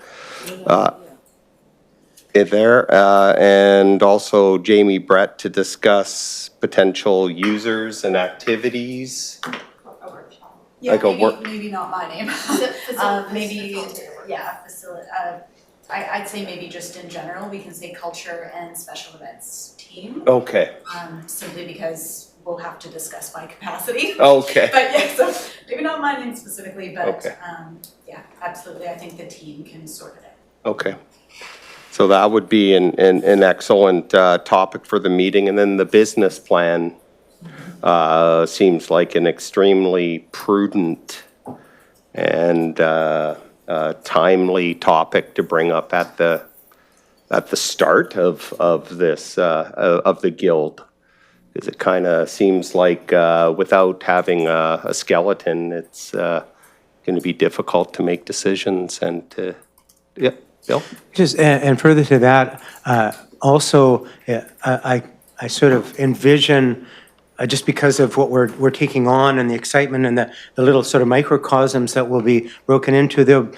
And also Jamie Brett to discuss potential users and activities. Yeah, Like a maybe, work- maybe not my name. Maybe, yeah, I'd say maybe just in general, we can say culture and special events team. Okay, Simply because we'll have to discuss my capacity. okay. But yeah, so maybe not my name specifically, but Okay. yeah, absolutely, I think the team can sort it out. Okay. So that would be an excellent topic for the meeting. And then the business plan seems like an extremely prudent and timely topic to bring up at the start of this of the guild, because it kind of seems like without having a skeleton, it's going to be difficult to make decisions and to, yep, Bill? Just, and further to that, also, I sort of envision, just because of what we're taking on and the excitement and the little sort of microcosms that will be broken into,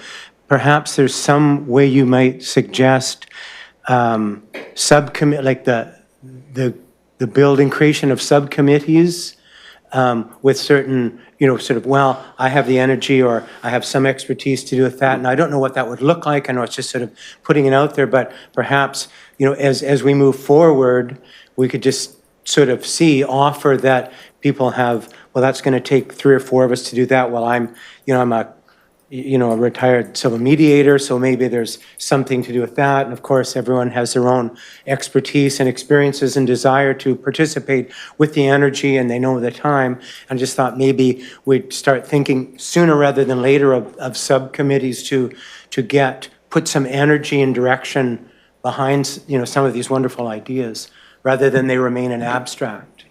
perhaps there's some way you might suggest subcommit, like the building creation of subcommittees with certain, sort of, well, I have the energy or I have some expertise to do with that, and I don't know what that would look like. I know it's just sort of putting it out there, but perhaps, as we move forward, we could just sort of offer that people have, well, that's going to take 3 or 4 of us to do that. Well, I'm a retired civil mediator, so maybe there's something to do with that. And of course, everyone has their own expertise and experiences and desire to participate with the energy, and they know the time. And just thought maybe we'd start thinking sooner rather than later of subcommittees to put some energy and direction behind, some of these wonderful ideas, rather than they remain an abstract.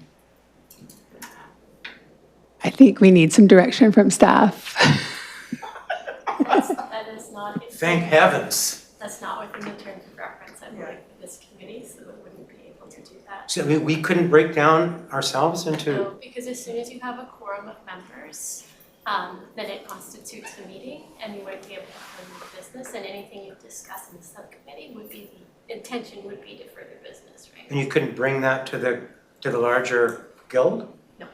I think we need some direction from staff. That is not. Thank heavens. That's not within the terms of reference, I believe, for this committee, so we wouldn't be able to do that. So we couldn't break down ourselves into, No, because as soon as you have a quorum of members, then it constitutes a meeting, and you won't be able to further the business, and anything you discuss in the subcommittee would be, the intention would be to further business, right? and you couldn't bring that to the larger guild? No.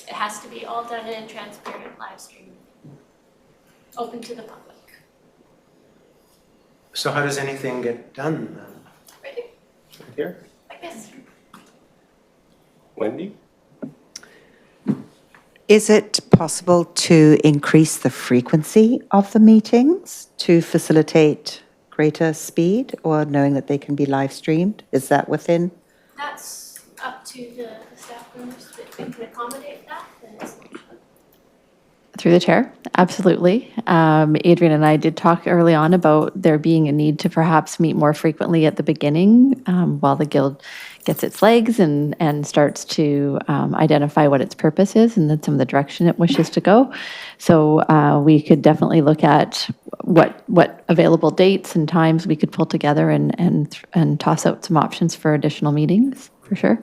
It has to be all done in a transparent live stream, open to the public. So how does anything get done then? Ready? Here, Like this. Wendy? Is it possible to increase the frequency of the meetings to facilitate greater speed, or knowing that they can be live streamed? Is that within? That's up to the staff members, if they can accommodate that, then it's not. Through the chair, absolutely. Adrian and I did talk early on about there being a need to perhaps meet more frequently at the beginning while the guild gets its legs and starts to identify what its purpose is and then some of the direction it wishes to go. So we could definitely look at what available dates and times we could pull together and toss out some options for additional meetings, for sure.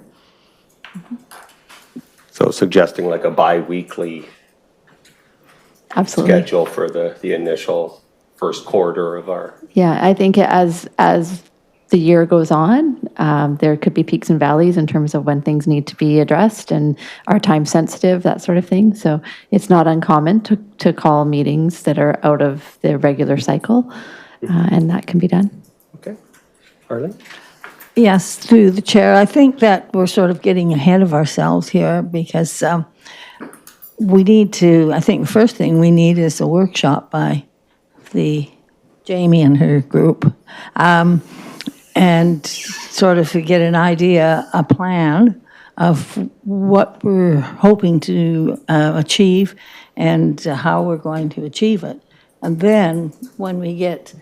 So suggesting like a bi-weekly Absolutely. schedule for the initial first quarter of our, Yeah, I think as the year goes on, There could be peaks and valleys in terms of when things need to be addressed and are time sensitive, that sort of thing. So it's not uncommon to call meetings that are out of the regular cycle, and that can be done. Okay. Arlene? Yes, through the chair. I think that we're sort of getting ahead of ourselves here because we need to, I think the first thing we need is a workshop by Jamie and her group. And sort of to get an idea, a plan of what we're hoping to achieve and how we're going to achieve it. And then when we get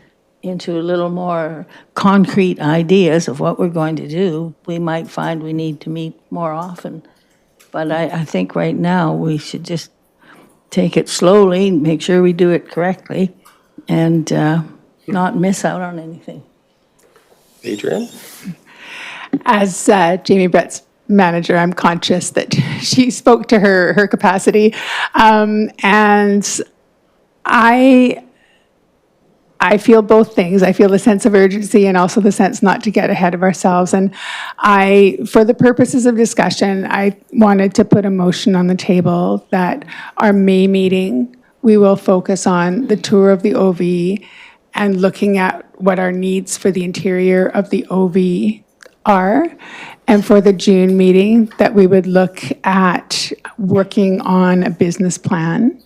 into a little more concrete ideas of what we're going to do, we might find we need to meet more often. But I think right now we should just take it slowly, make sure we do it correctly, and not miss out on anything. Adrian? As Jamie Brett's manager, I'm conscious that she spoke to her capacity. And I feel both things. I feel the sense of urgency and also the sense not to get ahead of ourselves. And for the purposes of discussion, I wanted to put a motion on the table that our May meeting, we will focus on the tour of the OV and looking at what our needs for the interior of the OV are. And for the June meeting, that we would look at working on a business plan.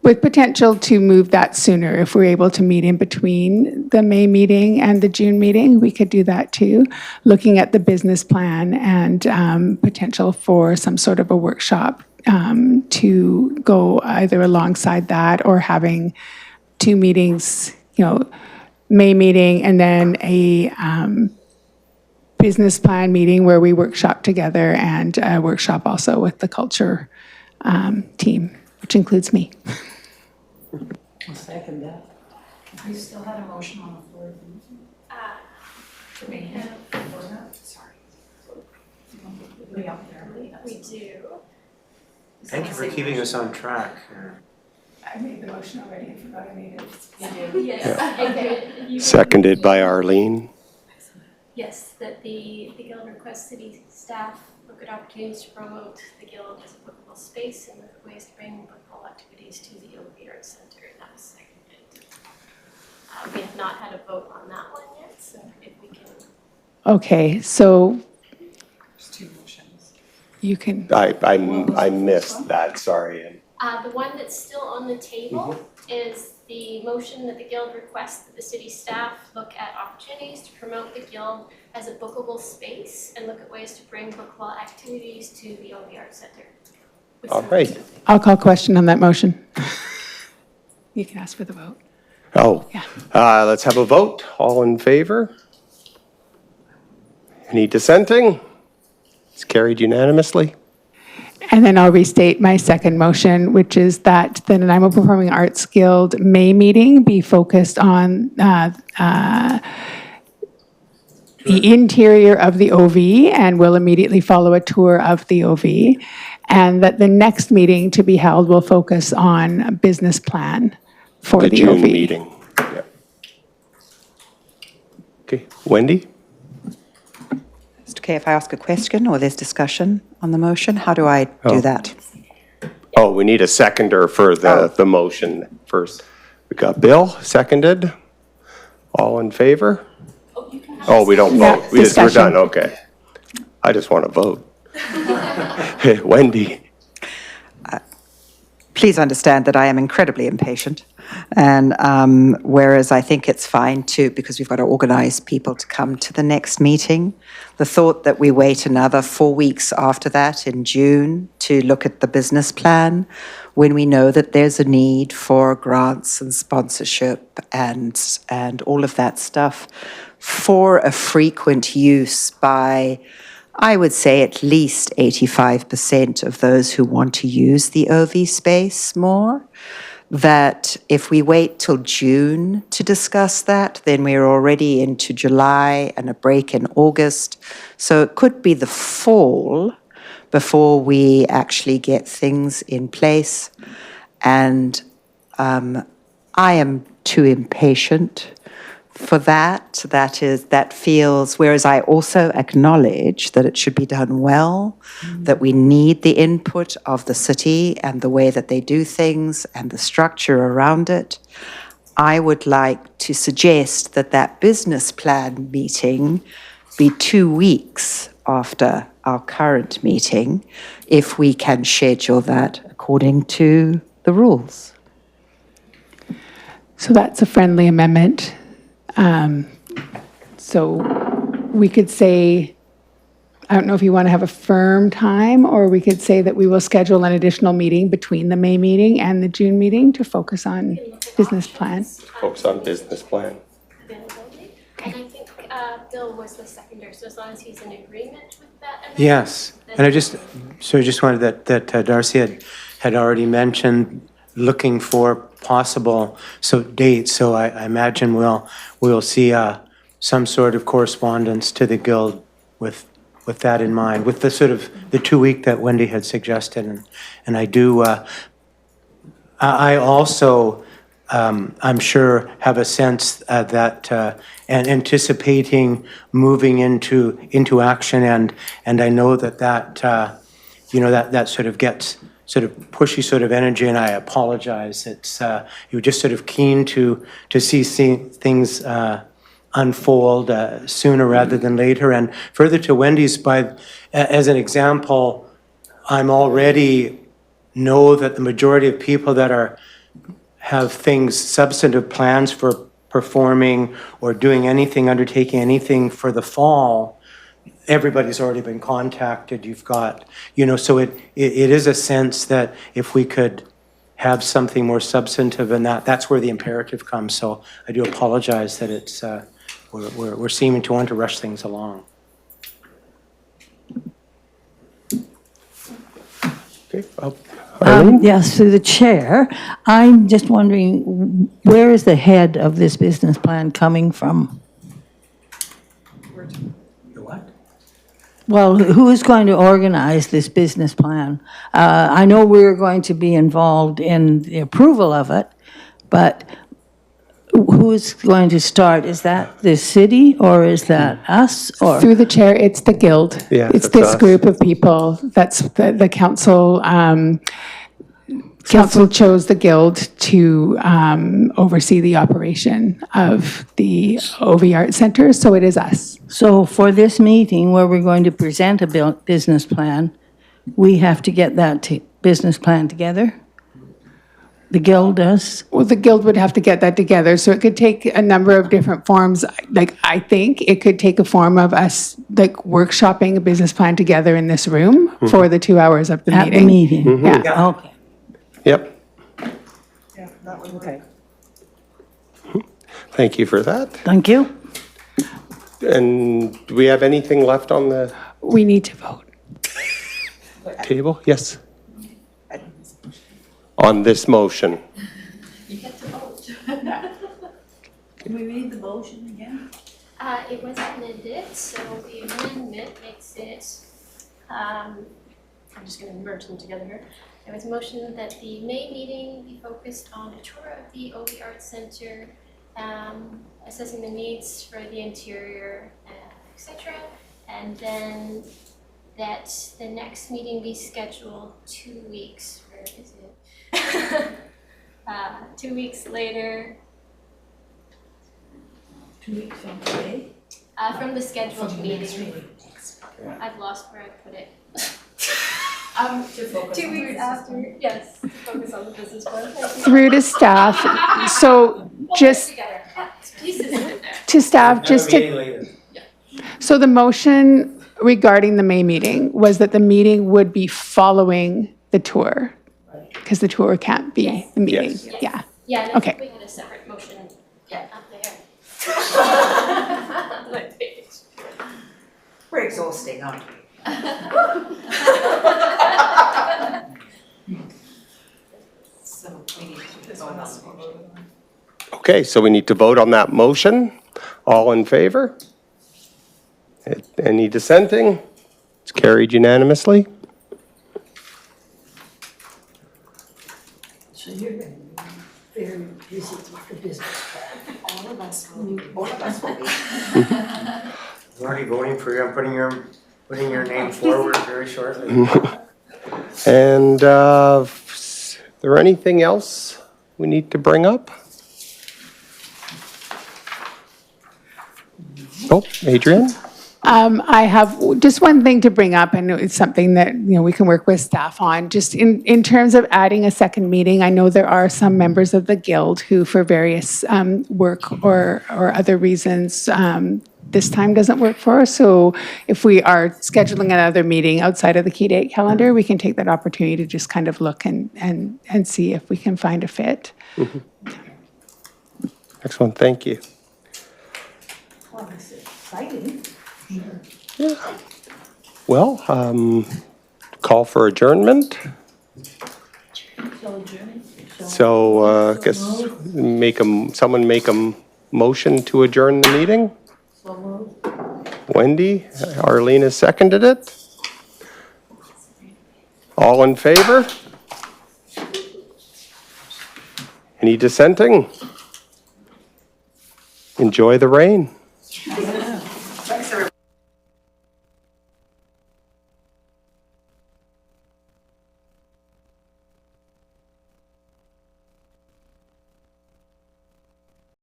With potential to move that sooner. If we're able to meet in between the May meeting and the June meeting, we could do that too, looking at the business plan and potential for some sort of a workshop to go either alongside that or having two meetings, May meeting and then a business plan meeting where we workshop together and a workshop also with the culture team, which includes me. I'll second that. You still had a motion on the floor. Sorry. We do. Thank you for keeping us on track. I made the motion already, I forgot I made it. Yes. Seconded by Arlene. Yes, that the Guild requests city staff look at opportunities to promote the Guild as a bookable space and look at ways to bring bookable activities to the OV Arts Center, and that was seconded. We have not had a vote on that one yet, so if we can. Okay, so. There's two motions. You can. I missed that, sorry. The one that's still on the table is the motion that the Guild requests that the city staff look at opportunities to promote the Guild as a bookable space and look at ways to bring bookable activities to the OV Arts Center. All right. I'll call question on that motion. You can ask for the vote. Oh, Yeah. let's have a vote. All in favor? Any dissenting? It's carried unanimously. And then I'll restate my second motion, which is that the Nanaimo Performing Arts Guild May meeting be focused on the interior of the OV and will immediately follow a tour of the OV. And that the next meeting to be held will focus on a business plan for the June OV. meeting. Yeah. Okay, Wendy? Is it okay if I ask a question or there's discussion on the motion? How do I do that? Oh, we need a seconder for the motion first. We got Bill, seconded. All in favor? Oh, we don't Yeah, vote. We're discussion. done, okay. I just want to vote. Wendy? Please understand that I am incredibly impatient. And whereas I think it's fine too, because we've got to organize people to come to the next meeting, the thought that we wait another 4 weeks after that in June to look at the business plan, when we know that there's a need for grants and sponsorship and all of that stuff for a frequent use by, I would say, at least 85% of those who want to use the OV space more, that if we wait till June to discuss that, then we're already into July and a break in August. So it could be the fall before we actually get things in place. And I am too impatient for that. That feels, whereas I also acknowledge that it should be done well, that we need the input of the city and the way that they do things and the structure around it. I would like to suggest that that business plan meeting be 2 weeks after our current meeting, if we can schedule that according to the rules. So that's a friendly amendment. So we could say, I don't know if you want to have a firm time, or we could say that we will schedule an additional meeting between the May meeting and the June meeting to focus on business plan. Focus on business plan. Availability. And I think Bill was the seconder, so as long as he's in agreement with that amendment. Yes, and I just wanted that Darcy had already mentioned looking for possible dates, so I imagine we'll see some sort of correspondence to the Guild with that in mind, with the sort of the 2 week that Wendy had suggested, and I do, I also, I'm sure, have a sense that, and anticipating moving into action, and I know that sort of gets sort of pushy sort of energy, and I apologize. It's, you're just sort of keen to see things unfold sooner rather than later. And further to Wendy's, as an example, I'm already know that the majority of people that have substantive plans for performing or doing anything, undertaking anything for the fall, everybody's already been contacted. You've got, so it is a sense that if we could have something more substantive, and that's where the imperative comes. So I do apologize that it's, we're seeming to want to rush things along. Okay. Yes, through the chair, I'm just wondering, where is the head of this business plan coming from? What? Well, who is going to organize this business plan? I know we're going to be involved in the approval of it, but who is going to start? Is that the city, or is that us, or? Through the chair, it's the Guild. Yeah, It's that's this us. group of people. That's the council. Council chose the Guild to oversee the operation of the OV Art Center, so it is us. So for this meeting where we're going to present a business plan, we have to get that business plan together? The Guild does? Well, the Guild would have to get that together, so it could take a number of different forms. Like, I think it could take a form of us, like, workshopping a business plan together in this room for the 2 hours of the meeting. At the meeting? Yeah. Okay. Yep. Okay. Thank you for that. Thank you. And do we have anything left on the We need to vote. table? Yes. On this motion. You get to vote. Can we read the motion again? It was amended, so the amendment makes it, I'm just gonna merge them together here. There was a motion that the May meeting be focused on a tour of the OV Arts Center, assessing the needs for the interior, etc. And then that the next meeting be scheduled 2 weeks, where is it? 2 weeks later. 2 weeks from today? From the scheduled meeting. I've lost where I put it. To focus 2 weeks after, yes, to focus on the business plan. Through to staff, so just Together, pieces in there. to staff, just to, so the motion regarding the May meeting was that the meeting would be following the tour, because the tour can't be Yes. the meeting, Yes. yeah. Yeah, and I Okay. think we had a separate motion up there. On my page. We're exhausting, aren't we? So we need to vote on the motion. Okay, so we need to vote on that motion. All in favor? Any dissenting? It's carried unanimously. So you're going to be very busy with the business plan. I'm already voting for you. I'm putting your name forward very shortly. And is there anything else we need to bring up? Oh, Adrian? I have just one thing to bring up, and it's something that, we can work with staff on. Just in terms of adding a second meeting, I know there are some members of the Guild who, for various work or other reasons, this time doesn't work for us. So if we are scheduling another meeting outside of the key date calendar, we can take that opportunity to just kind of look and see if we can find a fit. Excellent, thank you. Well, this is exciting. Well, call for adjournment. So I guess someone make a motion to adjourn the meeting. Wendy, Arlene has seconded it. All in favor? Any dissenting? Enjoy the rain.